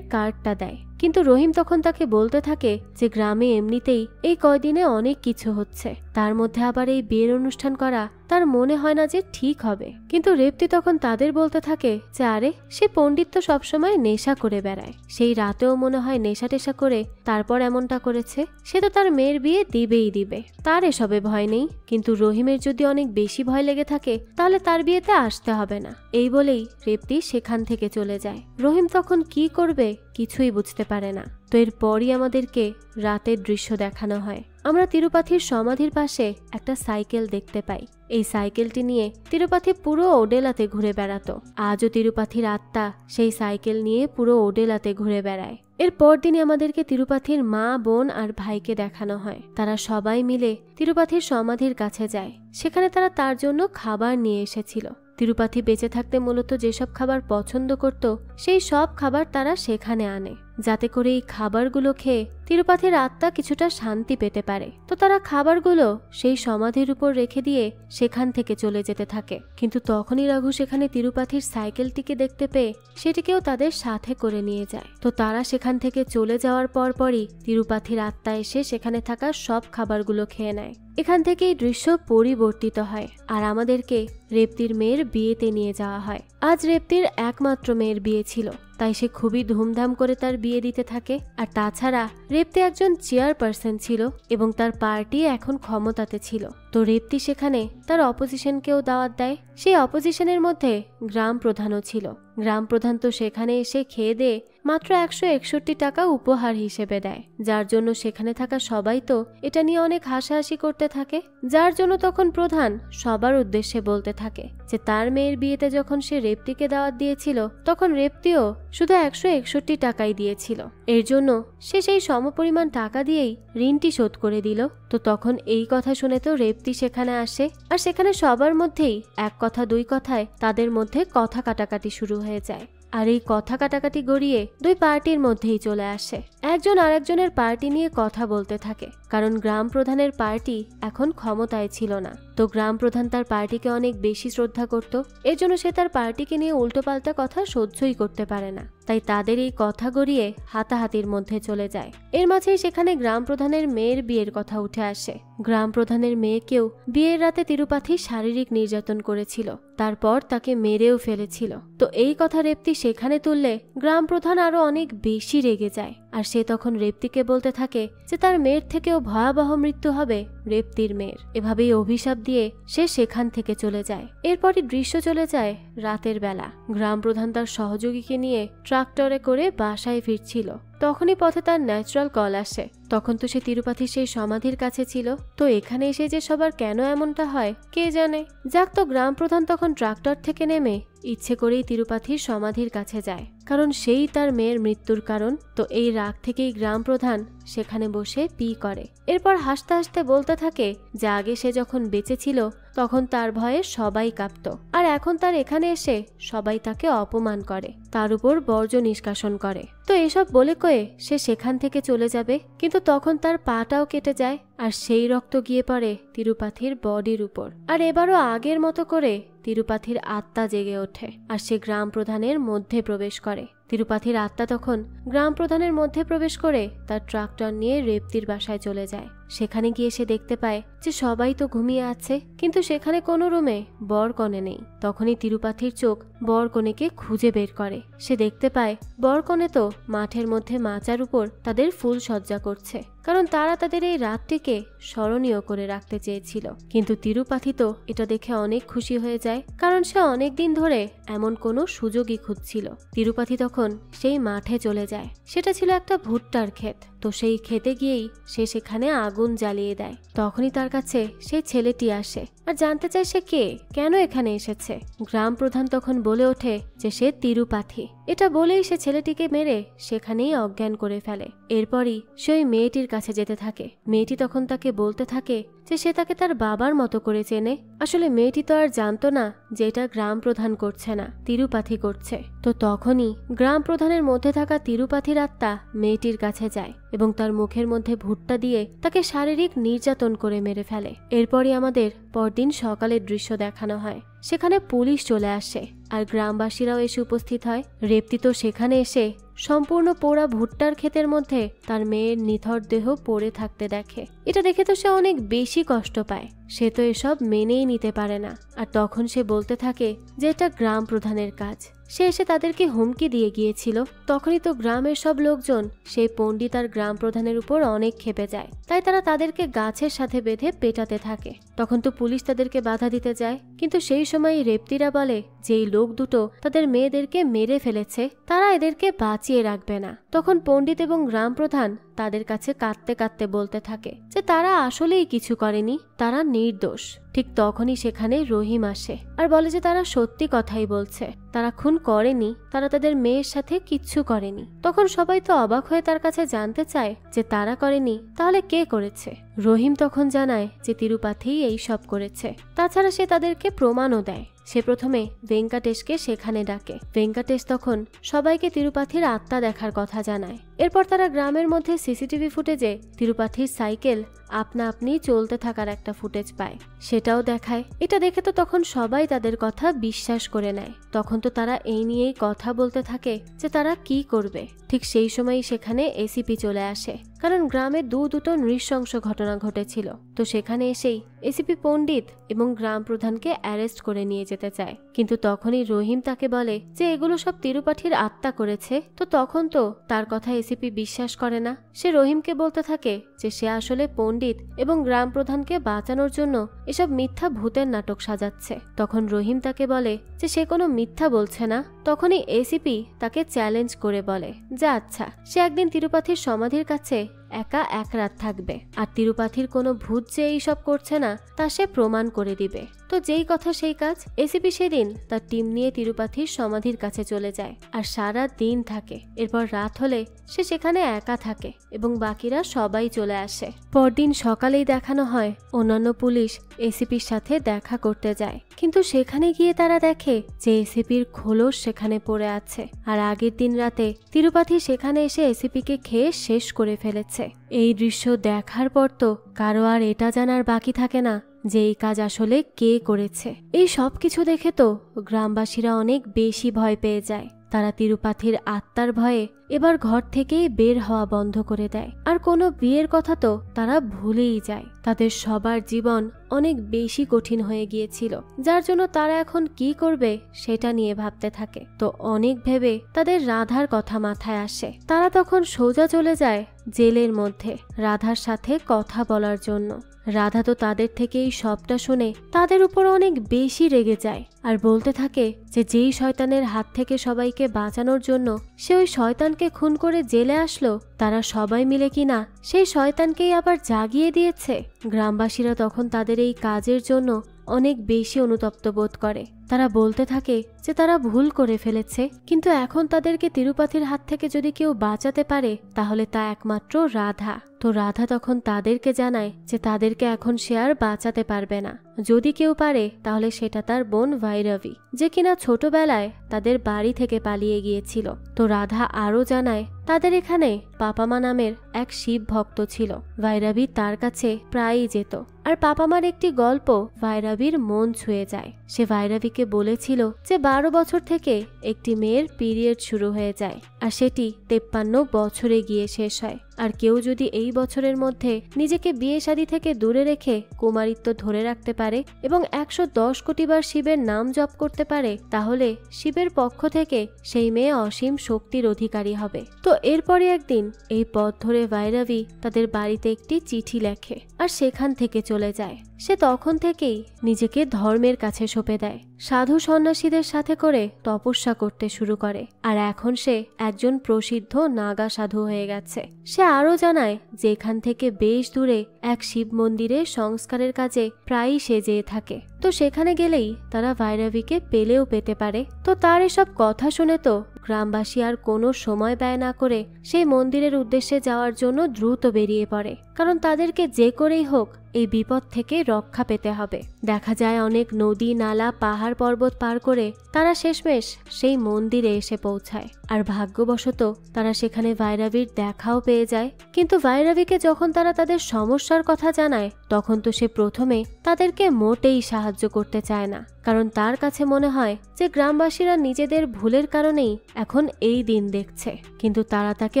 কার্ডটা দেয়, কিন্তু রহিম তখন তাকে বলতে থাকে যে গ্রামে এমনিতেই এই কয়দিনে অনেক কিছু হচ্ছে, তার মধ্যে আবার এই বিয়ের অনুষ্ঠান করা তার মনে হয় না যে ঠিক হবে। কিন্তু রেপ্তি তখন তাদের বলতে থাকে যে আরে সে পণ্ডিত তো সবসময় নেশা করে বেড়ায়, সেই রাতেও মনে হয় নেশা টেশা করে তারপর এমনটা করেছে, সে তো তার মেয়ের বিয়ে দিবেই দিবে, তার এসবে ভয় নেই। কিন্তু রহিমের যদি অনেক বেশি ভয় লেগে থাকে তাহলে তার বিয়েতে আসতে হবে না। এই বলেই রেপ্তি সেখান থেকে চলে যায়। রহিম তখন কি করবে কিছুই বুঝতে পারে না। তো এরপরই আমাদেরকে রাতের দৃশ্য দেখানো হয়। আমরা তিরুপাথির সমাধির পাশে একটা সাইকেল দেখতে পাই। এই সাইকেলটি নিয়ে তিরুপাথি পুরো ওডেলাতে ঘুরে বেড়াতো। আজও তিরুপাথির আত্মা সেই সাইকেল নিয়ে পুরো ওডেলাতে ঘুরে বেড়ায়। এর পরদিনই আমাদেরকে তিরুপাথির মা, বোন আর ভাইকে দেখানো হয়। তারা সবাই মিলে তিরুপাথির সমাধির কাছে যায়। সেখানে তারা তার জন্য খাবার নিয়ে এসেছিল। তিরুপাথি বেঁচে থাকতে মূলত যেসব খাবার পছন্দ করত সেই সব খাবার তারা সেখানে আনে, যাতে করে এই খাবারগুলো খেয়ে তিরুপাথির আত্মা কিছুটা শান্তি পেতে পারে। তো তারা খাবারগুলো সেই সমাধির উপর রেখে দিয়ে সেখান থেকে চলে যেতে থাকে। কিন্তু তখনই রঘু সেখানে তিরুপাথির সাইকেলটিকে দেখতে পেয়ে সেটিকেও তাদের সাথে করে নিয়ে যায়। তো তারা সেখান থেকে চলে যাওয়ার পরপরই তিরুপাথির আত্মা এসে সেখানে থাকা সব খাবারগুলো খেয়ে নেয়। এখান থেকে এই দৃশ্য পরিবর্তিত হয় আর আমাদেরকে রেপ্তির মেয়ের বিয়েতে নিয়ে যাওয়া হয়। আজ রেপ্তির একমাত্র মেয়ের বিয়ে ছিল, তাই সে খুবই ধুমধাম করে তার বিয়ে দিতে থাকে। আর তাছাড়া রেপ্তি একজন চেয়ারপারসন ছিল এবং তার পার্টি এখন ক্ষমতাতে ছিল। তো রেপ্তি সেখানে তার অপোজিশনকেও দাওয়াত দেয়। সেই অপোজিশনের মধ্যে গ্রাম প্রধানও ছিল। গ্রাম প্রধান তো সেখানে এসে খেয়ে দিয়ে মাত্র 161 টাকা উপহার হিসেবে দেয়, যার জন্য সেখানে থাকা সবাই তো এটা নিয়ে অনেক হাসাহাসি করতে থাকে। যার জন্য তখন প্রধান সবার উদ্দেশ্যে বলতে থাকে যে তার মেয়ের বিয়েতে যখন সে রেপ্তিকে দাওয়াত দিয়েছিল তখন রেপ্তিও শুধু 161 টাকাই দিয়েছিল। এর জন্য সে সেই সমপরিমাণ টাকা দিয়েই ঋণটি শোধ করে দিল। তো তখন এই কথা শুনে তো রেপ্তি সেখানে আসে আর সেখানে সবার মধ্যেই এক কথা দুই কথায় তাদের মধ্যে কথা কাটাকাটি শুরু হয়ে যায়। আর এই কথা কাটাকাটি গড়িয়ে দুই পার্টির মধ্যেই চলে আসে। একজন আরেকজনের পার্টি নিয়ে কথা বলতে থাকে, কারণ গ্রাম প্রধানের পার্টি এখন ক্ষমতায় ছিল না। তো গ্রাম প্রধান তার পার্টিকে অনেক বেশি শ্রদ্ধা করত, এর জন্য সে তার পার্টিকে নিয়ে উল্টোপাল্টা কথা সহ্যই করতে পারে না। তাই তাদের এই কথা গড়িয়ে হাতাহাতির মধ্যে চলে যায়। এর মাঝেই সেখানে গ্রাম প্রধানের মেয়ের বিয়ের কথা উঠে আসে। গ্রাম প্রধানের মেয়েকেও বিয়ের রাতে তিরুপাথি শারীরিক নির্যাতন করেছিল, তারপর তাকে মেরেও ফেলেছিল। তো এই কথা রেপ্তি সেখানে তুললে গ্রাম প্রধান আরো অনেক বেশি রেগে যায়। আর সে তখন রেপ্তিকে বলতে থাকে যে তার মেয়ের থেকেও ভয়াবহ মৃত্যু হবে রেপ্তির মেয়ের। এভাবেই অভিশাপ দিয়ে সে সেখান থেকে চলে যায়। এরপরই দৃশ্য চলে যায় রাতের বেলা। গ্রাম প্রধান তার সহযোগীকে নিয়ে ট্রাক্টরে করে বাসায় ফিরছিল। তখনই পথে তার ন্যাচারাল কল আসে। তখন তো সে তিরুপাথির সেই সমাধির কাছে ছিল। তো এখানে এসে যে সবার কেন এমনটা হয় কে জানে। যাক, তো গ্রাম প্রধান তখন ট্রাক্টর থেকে নেমে ইচ্ছে করেই তিরুপাথির সমাধির কাছে যায়, কারণ সেই তার মেয়ের মৃত্যুর কারণ। তো এই রাগ থেকেই গ্রাম প্রধান সেখানে বসে পি করে। এরপর হাসতে হাসতে বলতে থাকে যে আগে সে যখন বেঁচে ছিল তখন তার ভয়ে সবাই কাঁপত। আর এখন তার এখানে এসে সবাই তাকে অপমান করে, তার উপর বর্জ্য নিষ্কাশন করে। তো এসব বলে কয়ে সে সেখান থেকে চলে যাবে, কিন্তু তখন তার পাটাও কেটে যায় আর সেই রক্ত গিয়ে পড়ে তিরুপাথির বডির উপর। আর এবারও আগের মতো করে তিরুপাথির আত্মা জেগে ওঠে আর সে গ্রাম প্রধানের মধ্যে প্রবেশ করে। তিরুপাথির আত্মা তখন গ্রাম প্রধানের মধ্যে প্রবেশ করে তার ট্রাক্টর নিয়ে রেবতীর বাসায় চলে যায়। সেখানে গিয়ে সে দেখতে পায় যে সবাই তো ঘুমিয়ে আছে, কিন্তু সেখানে কোনো রুমে বর কনে নেই। তখনই তিরুপাথির চোখ বর কনেকে খুঁজে বের করে। সে দেখতে পায় বর কনে তো মাঠের মধ্যে মাচার উপর তাদের ফুল সজ্জা করছে, কারণ তারা তাদের এই রাতটিকে স্মরণীয় করে রাখতে চেয়েছিল। কিন্তু তিরুপাথি তো এটা দেখে অনেক খুশি হয়ে যায়, কারণ সে অনেকদিন ধরে এমন কোনো সুযোগই খুঁজছিল। তিরুপাথি তখন সেই মাঠে চলে যায়। সেটা ছিল একটা ভুট্টার ক্ষেত। তো সেই খেতে গিয়েই সে সেখানে আগুন জ্বালিয়ে দেয়। তখনই তার কাছে সেই ছেলেটি আসে আর জানতে চায় সে কে, কেন এখানে এসেছে। গ্রাম প্রধান তখন বলে ওঠে যে সে তিরুপাথি। এটা বলেই সে ছেলেটিকে মেরে সেখানেই অজ্ঞান করে ফেলে। এরপরই সে ওই মেয়েটির কাছে যেতে থাকে। মেয়েটি তখন তাকে বলতে থাকে যে সে তাকে তার বাবার মতো করে চেনে। আসলে মেয়েটি তো আর জানতো না যে এটা গ্রাম প্রধান করছে না, তিরুপাথি করছে। তো তখনই গ্রাম প্রধানের মধ্যে থাকা তিরুপাথির আত্মা মেয়েটির কাছে যায় এবং তার মুখের মধ্যে ভুট্টা দিয়ে তাকে শারীরিক নির্যাতন করে মেরে ফেলে। এরপরই আমাদের পরদিন সকালের দৃশ্য দেখানো হয়। সেখানে পুলিশ চলে আসে আর গ্রামবাসীরাও এসে উপস্থিত হয়। রেবতী তো সেখানে এসে সম্পূর্ণ পোড়া ভুট্টার ক্ষেতের মধ্যে তার মেয়ের নিথর দেহ পড়ে থাকতে দেখে। এটা দেখে তো সে অনেক বেশি কষ্ট পায়। সে তো এসব মেনেই নিতে পারে না। আর তখন সে বলতে থাকে যে এটা গ্রাম প্রধানের কাজ। সে এসে তাদেরকে হুমকি দিয়ে গিয়েছিল। তখনই তো গ্রামের সব লোকজন সেই পণ্ডিত আর গ্রাম প্রধানের উপর অনেক ক্ষেপে যায়। তাই তারা তাদেরকে গাছের সাথে বেঁধে পেটাতে থাকে। তখন তো পুলিশ তাদেরকে বাধা দিতে যায়, কিন্তু সেই সময় রেবতীরা বলে যে এই লোক দুটো তাদের মেয়েদেরকে মেরে ফেলেছে, তারা এদেরকে বাঁচিয়ে রাখবে না। তখন পণ্ডিত এবং গ্রাম প্রধান তাদের কাছে কাঁদতে কাঁদতে বলতে থাকে যে তারা আসলেই কিছু করেনি, তারা নির্দোষ। ঠিক তখনই সেখানে রহিম আসে আর বলে যে তারা সত্যি কথাই বলছে, তারা খুন করেনি, তারা তাদের মেয়ের সাথে কিচ্ছু করেনি। তখন সবাই তো অবাক হয়ে তার কাছে জানতে চায় যে তারা করেনি, তাহলে কে করেছে। রহিম তখন জানায় যে তিরুপাথি এই সব করেছে। তাছাড়া সে তাদেরকে প্রমাণও দেয়। সে প্রথমে ভেঙ্কটেশকে সেখানে ডাকে। ভেঙ্কটেশ তখন সবাইকে তিরুপাথির আত্মা দেখার কথা জানায়। এরপর তারা গ্রামের মধ্যে সিসিটিভি ফুটেজে তিরুপাথির সাইকেল আপনা আপনি চলতে থাকার একটা ফুটেজ পায়, সেটাও দেখায়। এটা দেখে তো তখন সবাই তাদের কথা বিশ্বাস করে নেয়। তখন তো তারা এই নিয়েই কথা বলতে থাকে যে তারা কি করবে। ঠিক সেই সময়ই সেখানে এসিপি চলে আসে, কারণ গ্রামে দুটো নৃশংস ঘটনা ঘটেছিল। তো সেখানে এসেই এসিপি পণ্ডিত এবং গ্রাম প্রধানকে অ্যারেস্ট করে নিয়ে যেতে চায়। কিন্তু তখনই রহিম তাকে বলে যে এগুলো সব তিরুপাথির আত্মা করেছে। তো তখন তো তার কথা এসিপি বিশ্বাস করে না। সে রহিমকে বলতে থাকে যে সে আসলে পণ্ডিত এবং গ্রাম প্রধানকে বাঁচানোর জন্য এসব মিথ্যা ভূতের নাটক সাজাচ্ছে। তখন রহিম তাকে বলে যে সে কোনো মিথ্যা বলছে না। তখনই এসিপি তাকে চ্যালেঞ্জ করে বলে যে আচ্ছা, সে একদিন তিরুপাথির সমাধির কাছে একা এক রাত থাকবে আর তিরুপাথির কোনো ভূত যে এইসব করছে না তা সে প্রমাণ করে দিবে। তো যেই কথা সেই কাজ। এসিপি সেদিন তার টিম নিয়ে তিরুপাথির সমাধির কাছে চলে যায় আর সারা দিন থাকে। এরপর রাত হলে সে সেখানে একা থাকে এবং বাকিরা সবাই চলে আসে। পরদিন সকালেই দেখানো হয় অন্যান্য পুলিশ এসিপির সাথে দেখা করতে যায়, কিন্তু সেখানে গিয়ে তারা দেখে যে এসিপির খোলস সেখানে পড়ে আছে। আর আগের দিন রাতে তিরুপাথি সেখানে এসে এসিপিকে খেয়ে শেষ করে ফেলেছে। এই দৃশ্য দেখার পর তো কারো আর এটা জানার বাকি থাকে না যে এই কাজ আসলে কে করেছে। এই সব কিছু দেখে তো গ্রামবাসীরা অনেক বেশি ভয় পেয়ে যায়। তারা তিরুপাথির আত্মার ভয়ে এবার ঘর থেকেই বের হওয়া বন্ধ করে দেয়। আর কোনো বিয়ের কথা তো তারা ভুলেই যায়। তাদের সবার জীবন অনেক বেশি কঠিন হয়ে গিয়েছিল, যার জন্য তারা এখন কি করবে সেটা নিয়ে ভাবতে থাকে। তো অনেক ভেবে তাদের রাধার কথা মাথায় আসে। তারা তখন সোজা চলে যায় জেলের মধ্যে রাধার সাথে কথা বলার জন্য। রাধা তো তাদের থেকেই সবটা শুনে তাদের উপর অনেক বেশি রেগে যায় আর বলতে থাকে যে যেই শয়তানের হাত থেকে সবাইকে বাঁচানোর জন্য সে ওই শয়তানকে খুন করে জেলে আসলো, তারা সবাই মিলে কিনা সেই শয়তানকেই আবার জাগিয়ে দিয়েছে। গ্রামবাসীরা তখন তাদের এই কাজের জন্য অনেক বেশি অনুতপ্ত বোধ করে। তারা বলতে থাকে যে তারা ভুল করে ফেলেছে, কিন্তু এখন তাদেরকে তিরুপতির হাত থেকে যদি কেউ বাঁচাতে পারে তাহলে তা একমাত্র রাধা। তো রাধা তখন তাদেরকে জানায় যে তাদেরকে এখন সে আর বাঁচাতে পারবে না, যদি কেউ পারে তাহলে সেটা তার বোন ভৈরবী, যে কিনা ছোটবেলায় তাদের বাড়ি থেকে পালিয়ে গিয়েছিল। তো রাধা আরও জানায় তাদের এখানে পাপামা নামের এক শিব ভক্ত ছিল, ভৈরবী তার কাছে প্রায়ই যেত। আর পাপামার একটি গল্প ভৈরবীর মন ছুঁয়ে যায়। সে ভৈরবীকে বলেছিল যে 12 বছর থেকে একটি মেয়ের পিরিয়ড শুরু হয়ে যায় আর সেটি 53 বছরে গিয়ে শেষ হয়। আর কেউ যদি এই বছরের মধ্যে নিজেকে বিয়ে শাদী থেকে দূরে রেখে কুমারিত্ব ধরে রাখতে পারে এবং 110 কোটিবার শিবের নাম জপ করতে পারে তাহলে শিবের পক্ষ থেকে সেই মেয়ে অসীম শক্তির অধিকারী হবে। তো এরপরে একদিন এই পথ ধরে ভৈরবী তাদের বাড়িতে একটি চিঠি লেখে আর সেখান থেকে চলে যায়। সে তখন থেকেই নিজেকে ধর্মের কাছে সঁপে দেয়, সাধু সন্ন্যাসীদের সাথে করে তপস্যা করতে শুরু করে। আর এখন সে একজন প্রসিদ্ধ নাগা সাধু হয়ে গেছে। সে আরও জানায় যে এখান থেকে বেশ দূরে এক শিব মন্দিরে সংস্কারের কাজে প্রায়ই সে যেয়ে থাকে। তো সেখানে গেলেই তারা ভৈরবীকে পেলেও পেতে পারে। তো তার এসব কথা শুনে তো গ্রামবাসী আর কোনো সময় ব্যয় না করে সেই মন্দিরের উদ্দেশ্যে যাওয়ার জন্য দ্রুত বেরিয়ে পড়ে, কারণ তাদেরকে যে করেই হোক এই বিপদ থেকে রক্ষা পেতে হবে। দেখা যায় অনেক নদী নালা পাহাড় পর্বত পার করে তারা শেষমেশ সেই মন্দিরে এসে পৌঁছায়। আর ভাগ্যবশত তারা সেখানে ভৈরবীর দেখাও পেয়ে যায়। কিন্তু ভৈরবীকে যখন তারা তাদের সমস্যার কথা জানায় তখন তো সে প্রথমে তাদেরকে মোটেই সাহায্য করতে চায় না, কারণ তার কাছে মনে হয় যে গ্রামবাসীরা নিজেদের ভুলের কারণেই এখন এই দিন দেখছে। কিন্তু তারা তাকে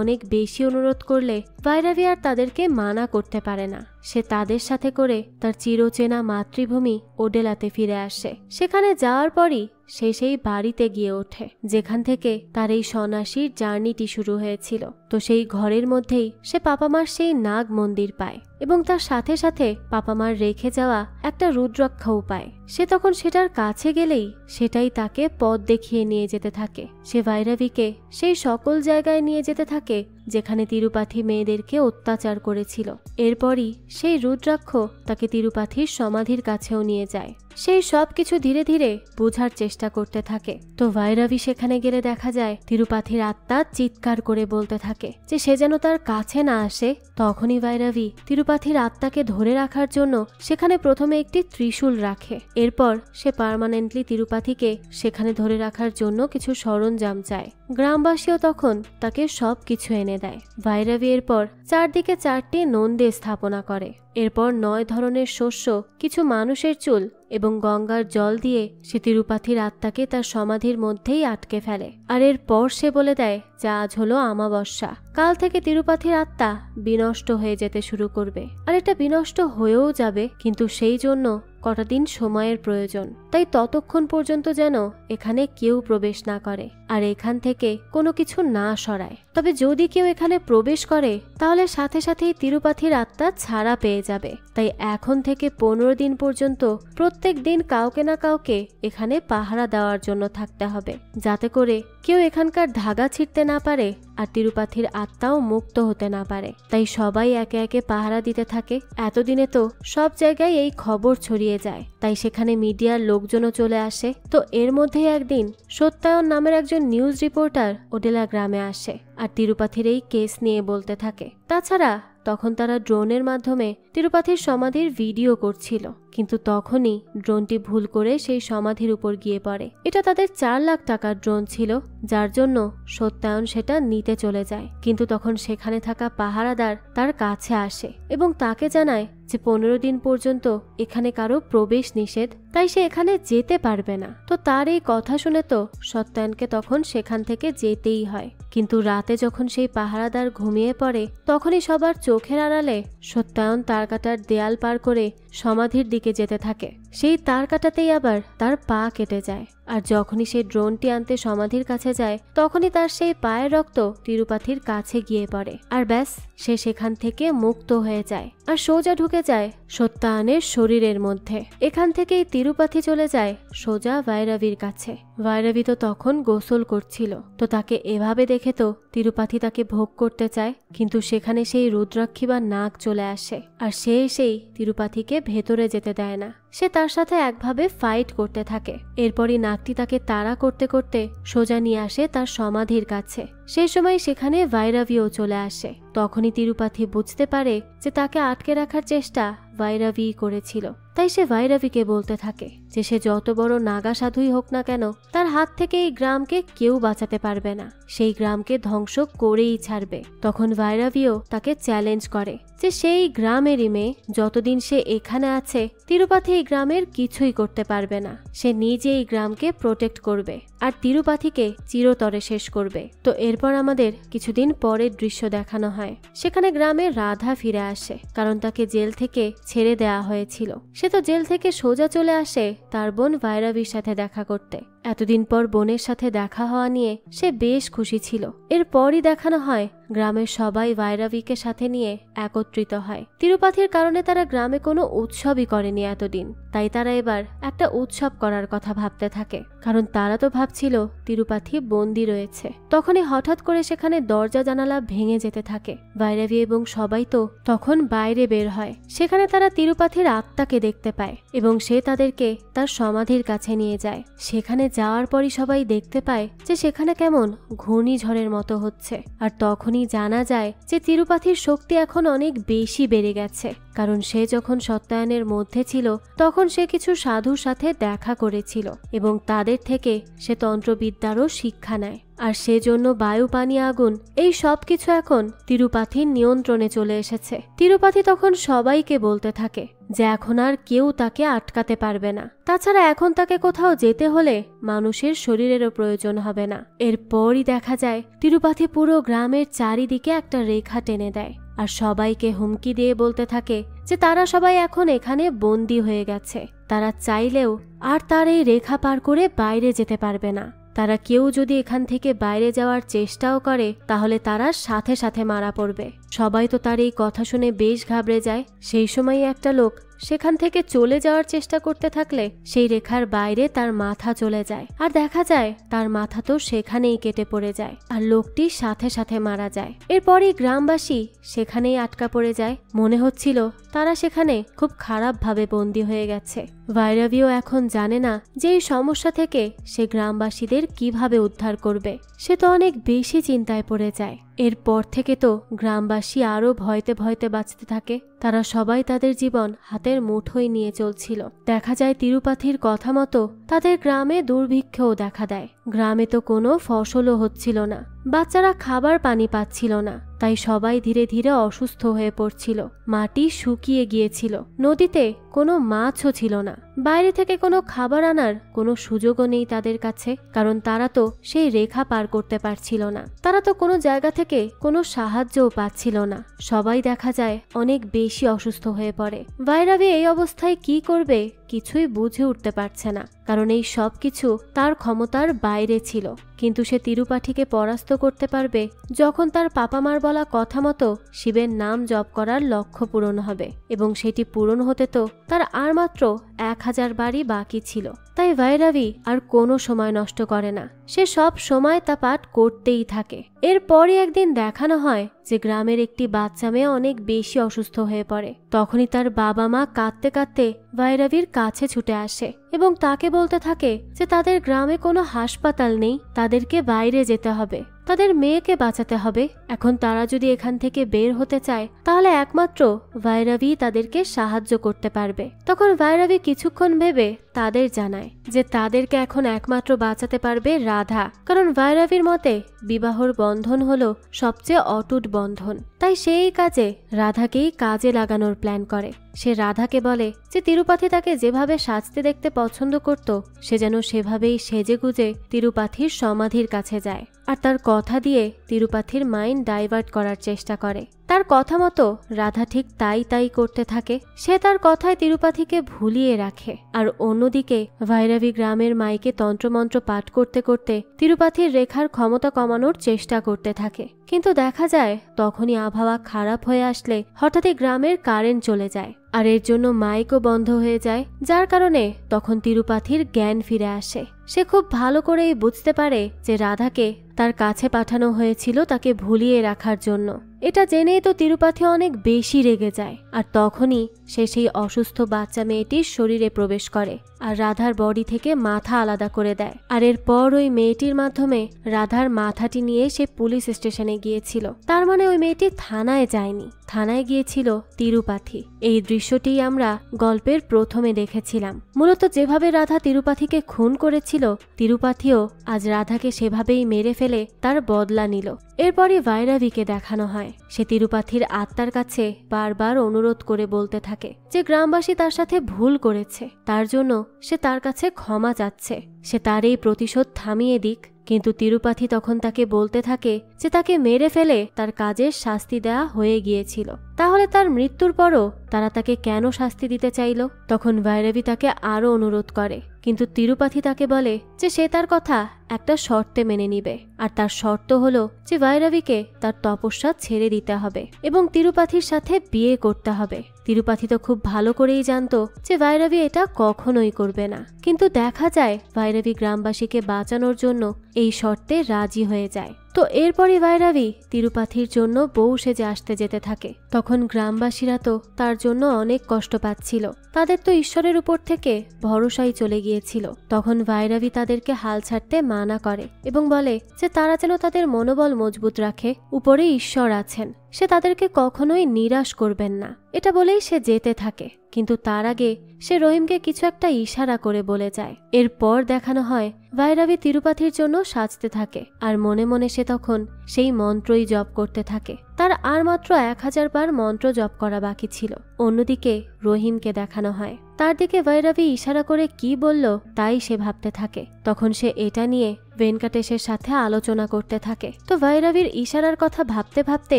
অনেক বেশি অনুরোধ করলে ভৈরবী আর তাদেরকে মানা করতে পারে না। সে তাদের সাথে করে তার চিরচেনা মাতৃভূমি ওডেলাতে ফিরে আসে। সেখানে যাওয়ার পরই সে সেই বাড়িতে গিয়ে ওঠে যেখান থেকে তার এই সন্ন্যাসীর জার্নিটি শুরু হয়েছিল। তো সেই ঘরের মধ্যেই সে পাপামার সেই নাগ মন্দির পায় এবং তার সাথে সাথে পাপামার রেখে যাওয়া একটা রুদ্রাক্ষও পায়। সে তখন সেটার কাছে গেলেই সেটাই তাকে পথ দেখিয়ে নিয়ে যেতে থাকে। সে ভৈরবীকে সেই সকল জায়গায় নিয়ে যেতে থাকে যেখানে তিরুপাথি মেয়েদেরকে অত্যাচার করেছিল। এরপরই সেই রুদ্রাক্ষ তাকে তিরুপাথির সমাধির কাছেও নিয়ে যায়। সেই সব কিছু ধীরে ধীরে বোঝার চেষ্টা করতে থাকে। তো ভৈরবী সেখানে গেলে দেখা যায় তিরুপাথির আত্মা চিৎকার করে বলতে থাকে যে সে যেন তার কাছে না আসে। তখনই ভৈরবী তিরুপাথির আত্মাকে ধরে রাখার জন্য সেখানে প্রথমে একটি ত্রিশূল রাখে। এরপর সে পার্মানেন্টলি তিরুপাথিকে সেখানে ধরে রাখার জন্য কিছু সরঞ্জাম চায়। গ্রামবাসীও তখন তাকে সব কিছু এনে দেয়। ভৈরবী এরপর চারদিকে 4টি নন্দে স্থাপনা করে। এরপর 9 ধরনের শস্য, কিছু মানুষের চুল এবং গঙ্গার জল দিয়ে সে তিরুপাথির আত্মাকে তার সমাধির মধ্যেই আটকে ফেলে। আর এরপর সে বলে দেয় যে আজ হলো অমাবস্যা, কাল থেকে তিরুপাথির আত্মা বিনষ্ট হয়ে যেতে শুরু করবে। আর এটা বিনষ্ট হয়েও যাবে, কিন্তু সেই জন্য কটা দিন সময়ের প্রয়োজন। তাই ততক্ষণ পর্যন্ত যেন এখানে কেউ প্রবেশ না করে আর এখান থেকে কোনো কিছু না সরায়। তবে যদি কেউ এখানে প্রবেশ করে তাহলে সাথে সাথেই তিরুপাথির আত্মা ছাড়া পেয়ে যাবে। তাই এখন থেকে 15 দিন পর্যন্ত প্রত্যেক দিন কাউকে না কাউকে এখানে পাহারা দেওয়ার জন্য থাকতে হবে, যাতে করে কেউ এখানকার ধাগা ছিঁড়তে না পারে আর তিরুপাথির আত্মাও মুক্ত হতে না পারে। তাই সবাই একে একে পাহারা দিতে থাকে। এতদিনে তো সব জায়গায় এই খবর ছড়িয়ে যায়, তাই সেখানে মিডিয়ার লোকজনও চলে আসে। তো এর মধ্যেই একদিন সত্যায়ন নামের একজন নিউজ রিপোর্টার ওডেলা গ্রামে আসে আর তিরুপাথির এই কেস নিয়ে বলতে থাকে। তাছাড়া তখন তারা ড্রোনের মাধ্যমে তিরুপাথির সমাধির ভিডিও করছিল, কিন্তু তখনই ড্রোনটি ভুল করে সেই সমাধির উপর গিয়ে পড়ে। এটা তাদের 4 লাখ টাকার ড্রোন ছিল, যার জন্য সত্যায়ন সেটা নিতে চলে যায়। কিন্তু তখন সেখানে থাকা পাহারাদার তার কাছে আসে এবং তাকে জানায় যে 15 দিন পর্যন্ত এখানে কারো প্রবেশ নিষেধ, তাই সে এখানে যেতে পারবে না। তো তার এই কথা শুনে তো সত্যায়নকে তখন সেখান থেকে যেতেই হয়। কিন্তু রাতে যখন সেই পাহারাদার ঘুমিয়ে পড়ে তখনই সবার চোখের আড়ালে সত্যায়ন তার কাটার দেয়াল পার করে সমাধির দিকে যেতে থাকে। সেই তার কাটাতেই আবার তার পা কেটে যায়। আর যখনই সে ড্রোনটি আনতে সমাধির কাছে যায় তখনই তার সেই পায়ের রক্ত তিরুপাথির কাছে গিয়ে পড়ে। আর ব্যাস, সে সেখান থেকে মুক্ত হয়ে যায় আর সোজা ঢুকে যায় সত্যায়নের শরীরের মধ্যে। এখান থেকেই তিরুপাথি চলে যায় সোজা ভৈরবীর কাছে। ভৈরবী তো তখন গোসল করছিল, তো তাকে এভাবে দেখে তো তিরুপাথি তাকে ভোগ করতে চায়, কিন্তু সেখানে সেই রুদ্রাক্ষী বা নাগ চলে আসে আর সে সেই তিরুপাথিকে ভেতরে যেতে দেয় না। সে তার সাথে একভাবে ফাইট করতে থাকে। এরপরই নাগটি তাকে তাড়া করতে করতে সোজা নিয়ে আসে তার সমাধির কাছে। সেই সময় সেখানে ভাইরাভিও চলে আসে। তখনই তিরুপাথি বুঝতে পারে যে তাকে আটকে রাখার চেষ্টা ভাইরাভি করেছিল। তাই সে ভাইরাভিকে বলতে থাকে যে সে যত বড় নাগা সাধুই হোক না কেন, তার হাত থেকে এই গ্রামকে কেউ বাঁচাতে পারবে না, সেই গ্রামকে ধ্বংস করেই ছাড়বে। তখন ভাইরাভিও তাকে চ্যালেঞ্জ করে যে সেই গ্রামেরই মেয়ে, যতদিন সে এখানে আছে তিরুপাথি এই গ্রামের কিছুই করতে পারবে না। সে নিজে এই গ্রামকে প্রোটেক্ট করবে আর তিরুপাথিকে চিরতরে শেষ করবে। তো এরপর আমাদের কিছুদিন পরের দৃশ্য দেখানো হয়। সেখানে গ্রামে রাধা ফিরে আসে, কারণ তাকে জেল থেকে ছেড়ে দেয়া হয়েছিল। সে তো জেল থেকে সোজা চলে আসে তার বোন ভাইরাভির সাথে দেখা করতে। এতদিন পর বোনের সাথে দেখা হওয়া নিয়ে সে বেশ খুশি ছিল। এরপরই দেখানো হয় গ্রামের সবাই ভাইরাভিকে সাথে নিয়ে একত্রিত হয়। তিরুপাথির কারণে তারা গ্রামে কোনো উৎসবই করেনি এতদিন, তাই তারা এবার একটা উৎসব করার কথা ভাবতে থাকে, কারণ তারা তো ভাবছিল তিরুপাথি বন্দী রয়েছে। তখনই হঠাৎ করে সেখানে দরজা জানালা ভেঙে যেতে থাকে। ভাইরাভি এবং সবাই তো তখন বাইরে বের হয়। সেখানে তারা তিরুপাথির আত্মাকে দেখতে পায় এবং সে তাদেরকে তার সমাধির কাছে নিয়ে যায়। সেখানে যাওয়ার পরই সবাই দেখতে পায় যে সেখানে কেমন ঘূর্ণিঝড়ের মতো হচ্ছে। আর তখনই জানা যায় যে তিরুপাথির শক্তি এখন অনেক বেশি বেড়ে গেছে, কারণ সে যখন সত্যায়নের মধ্যে ছিল তখন সে কিছু সাধুর সাথে দেখা করেছিল এবং তাদের থেকে সে তন্ত্রবিদ্যারও শিক্ষা নেয়। আর সেজন্য বায়ু, পানি, আগুন এই সব কিছু এখন তিরুপাথির নিয়ন্ত্রণে চলে এসেছে। তিরুপাথি তখন সবাইকে বলতে থাকে যে এখন আর কেউ তাকে আটকাতে পারবে না। তাছাড়া এখন তাকে কোথাও যেতে হলে মানুষের শরীরেরও প্রয়োজন হবে না। এরপরই দেখা যায় তিরুপাথি পুরো গ্রামের চারিদিকে একটা রেখা টেনে দেয় আর সবাইকে হুমকি দিয়ে বলতে থাকে যে তারা সবাই এখন এখানে বন্দী হয়ে গেছে। তারা চাইলেও আর তার এই রেখা পার করে বাইরে যেতে পারবে না। তারা কেউ যদি এখান থেকে বাইরে যাওয়ার চেষ্টাও করে তাহলে তারা সাথে সাথে মারা পড়বে। সবাই তো তার এই কথা শুনে বেশ ঘাবড়ে যায়। সেই সময় একটা লোক সেখান থেকে চলে যাওয়ার চেষ্টা করতে থাকলে সেই রেখার বাইরে তার মাথা চলে যায় আর দেখা যায় তার মাথা তো সেখানেই কেটে পড়ে যায় আর লোকটি সাথে সাথে মারা যায়। এরপরই গ্রামবাসী সেখানেই আটকা পড়ে যায়। মনে হচ্ছিল তারা সেখানে খুব খারাপভাবে বন্দী হয়ে গেছে। ভাইরাভিও এখন জানে না যে এই সমস্যা থেকে সে গ্রামবাসীদের কিভাবে উদ্ধার করবে। সে তো অনেক বেশি চিন্তায় পড়ে যায়। এরপর থেকে তো গ্রামবাসী আরো ভয়তে ভয়তে বাঁচতে থাকে। তারা সবাই তাদের জীবন হাতের মুঠোয় নিয়ে চলছিল। দেখা যায় তিরুপাথির কথা মতো তাদের গ্রামে দুর্ভিক্ষও দেখা দেয়। গ্রামে তো কোনো ফসলও হচ্ছিল না, বাচ্চারা খাবার পানি পাচ্ছিল না, তাই সবাই ধীরে ধীরে অসুস্থ হয়ে পড়ছিল। মাটি শুকিয়ে গিয়েছিল, নদীতে কোনো মাছও ছিল না, বাইরে থেকে কোনো খাবার আনার কোনো সুযোগও নেই তাদের কাছে, কারণ তারা তো সেই রেখা পার করতে পারছিল না। তারা তো কোনো জায়গা থেকে কোনো সাহায্যও পাচ্ছিল না। সবাই দেখা যায় অনেক বেশি অসুস্থ হয়ে পড়ে। ভাইরাভি এই অবস্থায় কি করবে কিছুই বুঝে উঠতে পারছে না, কারণ এই সব কিছু তার ক্ষমতার বাইরে ছিল। কিন্তু সে তিরুপাঠিকে পরাস্ত করতে পারবে যখন তার পাপা মার বলা কথা মতো শিবের নাম জপ করার লক্ষ্য পূরণ হবে, এবং সেটি পূরণ হতে তো তার আর মাত্র 1000 বারই বাকি ছিল। তাই ভাইরাভি আর কোনো সময় নষ্ট করে না, সে সব সময় তা পাঠ করতেই থাকে। এরপরই একদিন দেখানো হয় যে গ্রামের একটি বাচ্চা মেয়ে অনেক বেশি অসুস্থ হয়ে পড়ে। তখনই তার বাবা মা কাঁদতে কাঁদতে ভাইরাভির কাছে ছুটে আসে এবং তাকে বলতে থাকে যে তাদের গ্রামে কোনো হাসপাতাল নেই, তাদেরকে বাইরে যেতে হবে, তাদের মেয়েকে বাঁচাতে হবে। এখন তারা যদি এখান থেকে বের হতে চায় তাহলে একমাত্র ভাইরাভি তাদেরকে সাহায্য করতে পারবে। তখন ভাইরাভি কিছুক্ষণ ভেবে তাদের জানায় যে তাদেরকে এখন একমাত্র বাঁচাতে পারবে রাধা, কারণ ভাইরাভির মতে বিবাহর বন্ধন হলো সবচেয়ে অটুট বন্ধন। তাই সেই কাজে রাধাকেই কাজে লাগানোর প্ল্যান করে। সে রাধাকে বলে যে তিরুপাথি তাকে যেভাবে সাজতে দেখতে পছন্দ করত সে যেন সেভাবেই সেজেগুজে তিরুপাথির সমাধির কাছে যায় আর তার কথা দিয়ে তিরুপাথির মাইন্ড ডাইভার্ট করার চেষ্টা করে। তার কথা মতো রাধা ঠিক তাই করতে থাকে। সে তার কথায় তিরুপাথিকে ভুলিয়ে রাখে আর অন্যদিকে ভাইরাভি গ্রামের মাইকে তন্ত্রমন্ত্র পাঠ করতে করতে তিরুপাথির রেখার ক্ষমতা কমানোর চেষ্টা করতে থাকে। কিন্তু দেখা যায় তখনই আবহাওয়া খারাপ হয়ে আসলে হঠাৎই গ্রামের কারেন্ট চলে যায় আর এর জন্য মাইকও বন্ধ হয়ে যায়, যার কারণে তখন তিরুপাথির জ্ঞান ফিরে আসে সে খুব ভালো করেই বুঝতে পারে যে রাধাকে তার কাছে পাঠানো হয়েছিল তাকে ভুলিয়ে রাখার জন্য। এটা জেনেই তো তিরুপাথি অনেক বেশি রেগে যায়, আর তখনই সে সেই অসুস্থ বাচ্চা মেয়েটির শরীরে প্রবেশ করে আর রাধার বডি থেকে মাথা আলাদা করে দেয়। আর এরপর ওই মেয়েটির মাধ্যমে রাধার মাথাটি নিয়ে সে পুলিশ স্টেশনে গিয়েছিল। তার মানে ওই মেয়েটি থানায় যায়নি, থানায় গিয়েছিল তিরুপাথি। এই দৃশ্যটি আমরা গল্পের প্রথমে দেখেছিলাম। মূলত যেভাবে রাধা তিরুপাথিকে খুন করেছিল, তিরুপাথিও আজ রাধাকে সেভাবেই মেরে ফেলে তার বদলা নিল। এরপরই ভাইরাভিকে দেখানো হয়। সে তিরুপাথির আত্মার কাছে বারবার অনুরোধ করে বলতে থাকে যে গ্রামবাসী তার সাথে ভুল করেছে, তার জন্য সে তার কাছে ক্ষমা চাচ্ছে, সে তার এই প্রতিশোধ থামিয়ে দিক। কিন্তু তিরুপাথি তখন তাকে বলতে থাকে যে তাকে মেরে ফেলে তার কাজের শাস্তি দেয়া হয়ে গিয়েছিল, তাহলে তার মৃত্যুর পরও তারা তাকে কেন শাস্তি দিতে চাইল? তখন ভাইরাভি তাকে আরো অনুরোধ করে, কিন্তু তিরুপাথি তাকে বলে যে সে তার কথা একটা শর্তে মেনে নিবে, আর তার শর্ত হলো যে ভাইরাভিকে তার তপস্যা ছেড়ে দিতে হবে এবং তিরুপাথির সাথে বিয়ে করতে হবে। তিরুপাথি তো খুব ভালো করেই জানতো যে ভাইরাভি এটা কখনোই করবে না, কিন্তু দেখা যায় ভাইরাভি গ্রামবাসীকে বাঁচানোর জন্য এই শর্তে রাজি হয়ে যায়। তো এরপরই ভাইরাভি তিরুপাথির জন্য বউ সেজে আসতে যেতে থাকে। তখন গ্রামবাসীরা তো তার জন্য অনেক কষ্ট পাচ্ছিল, তাদের তো ঈশ্বরের উপর থেকে ভরসাই চলে গিয়েছিল। তখন ভাইরাভি তাদেরকে হাল ছাড়তে মানা করে এবং বলে যে তারা যেন তাদের মনোবল মজবুত রাখে, উপরে ঈশ্বর আছেন, সে তাদেরকে কখনোই নিরাশ করবেন না। এটা বলেই সে যেতে থাকে, কিন্তু তার আগে সে রহিমকে কিছু একটা ইশারা করে বলে যায়। এরপর দেখানো হয় ভাইরাভি তিরুপাথির জন্য সাজতে থাকে, আর মনে মনে সে তখন সেই মন্ত্রই জপ করতে থাকে। তার আর মাত্র 1000 বার মন্ত্র জপ করা বাকি ছিল। অন্যদিকে রহিমকে দেখানো হয়, তার দিকে ভাইরাভি ইশারা করে কি বলল তাই সে ভাবতে থাকে। তখন সে এটা নিয়ে ভেঙ্কটেশের সাথে আলোচনা করতে থাকে। তো ভাইরাভির ইশারার কথা ভাবতে ভাবতে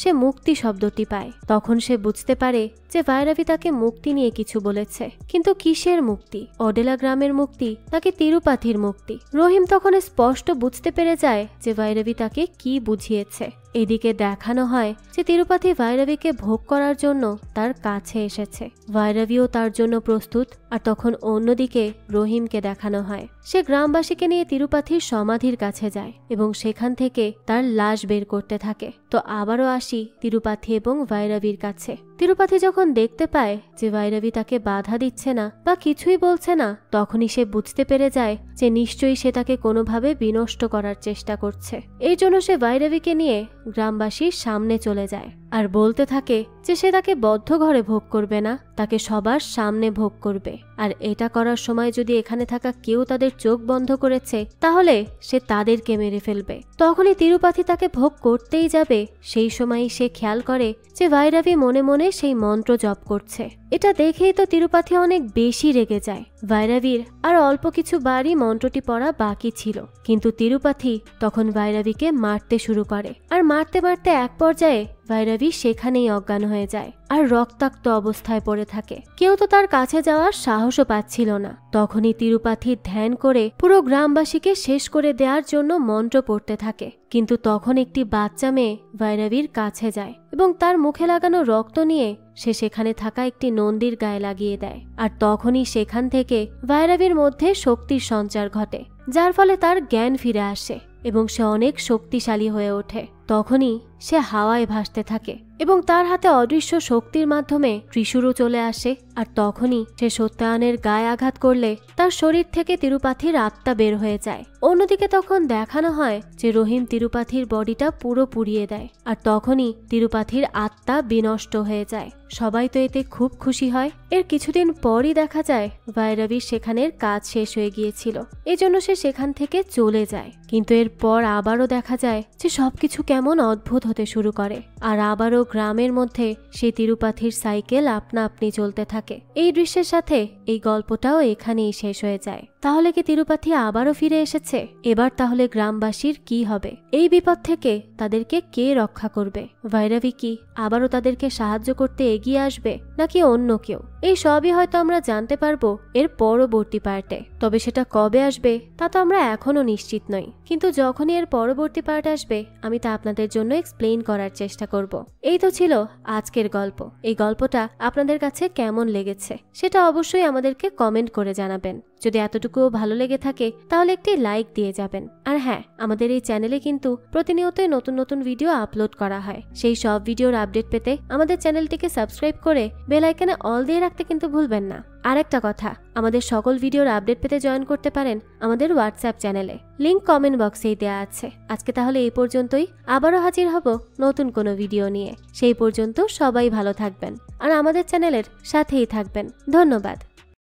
সে মুক্তি শব্দটি পায়। তখন সে বুঝতে পারে যে ভাইরাভি তাকে মুক্তি নিয়ে কিছু বলেছে, কিন্তু কিসের মুক্তি? অডেলা গ্রামের মুক্তি নাকি তিরুপাথির মুক্তি? রহিম তখন স্পষ্ট বুঝতে পেরে যায় যে ভাইরাভি তাকে কি বুঝিয়েছে। এদিকে দেখানো হয় যে তিরুপাথি ভাইরাভিকে ভোগ করার জন্য তার কাছে এসেছে, ভাইরাভিও তার জন্য প্রস্তুত। আর তখন অন্যদিকে রহিমকে দেখানো হয় সে গ্রামবাসীকে নিয়ে তিরুপাথির সমাধির কাছে যায় এবং সেখান থেকে তার লাশ বের করতে থাকে। তো আবারও আসি তিরুপাথি এবং ভাইরাভির কাছে। তিরুপাথি যখন দেখতে পায় যে ভাইরাভি তাকে বাধা দিচ্ছে না বা কিছুই বলছে না, তখনই সে বুঝতে পেরে যায় যে নিশ্চয়ই সে তাকে কোনোভাবে বিনষ্ট করার চেষ্টা করছে। এই জন্য সে ভাইরাভিকে নিয়ে গ্রামবাসীর সামনে চলে যায় আর বলতে থাকে যে সে তাকে বদ্ধ ঘরে ভোগ করবে না, তাকে সবার সামনে ভোগ করবে। আর এটা করার সময় যদি এখানে থাকা কেউ তাদের চোখ বন্ধ করেছে, তাহলে সে তাদেরকে মেরে ফেলবে। তখনই তিরুপাথি তাকে ভোগ করতেই যাবে, সেই সময়ই সে খেয়াল করে যে ভাইরাভি মনে মনে সেই মন্ত্র জপ করছে। এটা দেখেই তো তিরুপাথি অনেক বেশি রেগে যায়। ভাইরাভির আর অল্প কিছু বারই মন্ত্রটি পড়া বাকি ছিল, কিন্তু তিরুপাথি তখন ভাইরাভিকে মারতে শুরু করে। আর মারতে মারতে এক পর্যায়ে ভাইরাভি সেখানেই অজ্ঞান হয়ে যায় আর রক্তাক্ত অবস্থায় পড়ে থাকে। কেউ তো তার কাছে যাওয়ার সাহসও পাচ্ছিল না। তখনই তিরুপাথি ধ্যান করে পুরো গ্রামবাসীকে শেষ করে দেওয়ার জন্য মন্ত্র পড়তে থাকে, কিন্তু তখন একটি বাচ্চা মেয়ে ভাইরাভির কাছে যায় এবং তার মুখে লাগানো রক্ত নিয়ে সে সেখানে থাকা একটি নন্দীর গায়ে লাগিয়ে দেয়। আর তখনই সেখান থেকে ভাইরাভির মধ্যে শক্তির সঞ্চার ঘটে, যার ফলে তার জ্ঞান ফিরে আসে এবং সে অনেক শক্তিশালী হয়ে ওঠে। তখনই সে হাওয়ায় ভাসতে থাকে এবং তার হাতে অদৃশ্য শক্তির মাধ্যমে ত্রিশূলও চলে আসে। আর তখনই সে সত্যায়নের গায়ে আঘাত করলে তার শরীর থেকে তিরুপাথির আত্মা বের হয়ে যায়। অন্যদিকে তখন দেখানো হয় যে রহিম তিরুপাথির বডিটা পুরো পুড়িয়ে দেয়, আর তখনই তিরুপাথির আত্মা বিনষ্ট হয়ে যায়। সবাই তো এতে খুব খুশি হয়। এর কিছুদিন পরই দেখা যায় ভাইরাভির সেখানের কাজ শেষ হয়ে গিয়েছিল, এজন্য সে সেখান থেকে চলে যায়। কিন্তু এরপর আবারও দেখা যায় যে সবকিছু কেমন অদ্ভুত হতে শুরু করে, আর আবারও গ্রামের মধ্যে সেই তিরুপাথির সাইকেল আপনা আপনি চলতে থাকে। এই দৃশ্যের সাথে এই গল্পটাও এখানেই শেষ হয়ে যায়। তাহলে কি তিরুপাথি আবারও ফিরে এসেছে? এবার তাহলে গ্রামবাসীর কি হবে? এই বিপদ থেকে তাদেরকে কে রক্ষা করবে? ভাইরাভি কি আবারও তাদেরকে সাহায্য করতে এগিয়ে আসবে নাকি অন্য কেউ? এই সবই হয়তো আমরা জানতে পারবো এর পরবর্তী পার্টে। তবে সেটা কবে আসবে তা তো আমরা এখনো নিশ্চিত নই, কিন্তু যখনই এর পরবর্তী পার্ট আসবে আমি তা আপনাদের জন্য এক্সপ্লেইন করার চেষ্টা করব। এই তো ছিল আজকের গল্প। এই গল্পটা আপনাদের কাছে কেমন লেগেছে সেটা অবশ্যই আমাদেরকে কমেন্ট করে জানাবেন। যদি এতটুকুও ভালো লেগে থাকে তাহলে একটি লাইক দিয়ে যাবেন। আর হ্যাঁ, আমাদের এই চ্যানেলে কিন্তু প্রতিনিয়তই নতুন নতুন ভিডিও আপলোড করা হয়। সেই সব ভিডিওর আপডেট পেতে আমাদের চ্যানেলটিকে সাবস্ক্রাইব করে বেল আইকনে অল দিয়ে রাখতে কিন্তু ভুলবেন না। আরেকটা কথা, আমাদের সকল ভিডিওর আপডেট পেতে জয়েন করতে পারেন আমাদের হোয়াটসঅ্যাপ চ্যানেলে, লিংক কমেন্ট বক্সেই দেওয়া আছে। আজকে তাহলে এই পর্যন্তই, আবারও হাজির হব নতুন কোনো ভিডিও নিয়ে। সেই পর্যন্ত সবাই ভালো থাকবেন আর আমাদের চ্যানেলের সাথেই থাকবেন। ধন্যবাদ।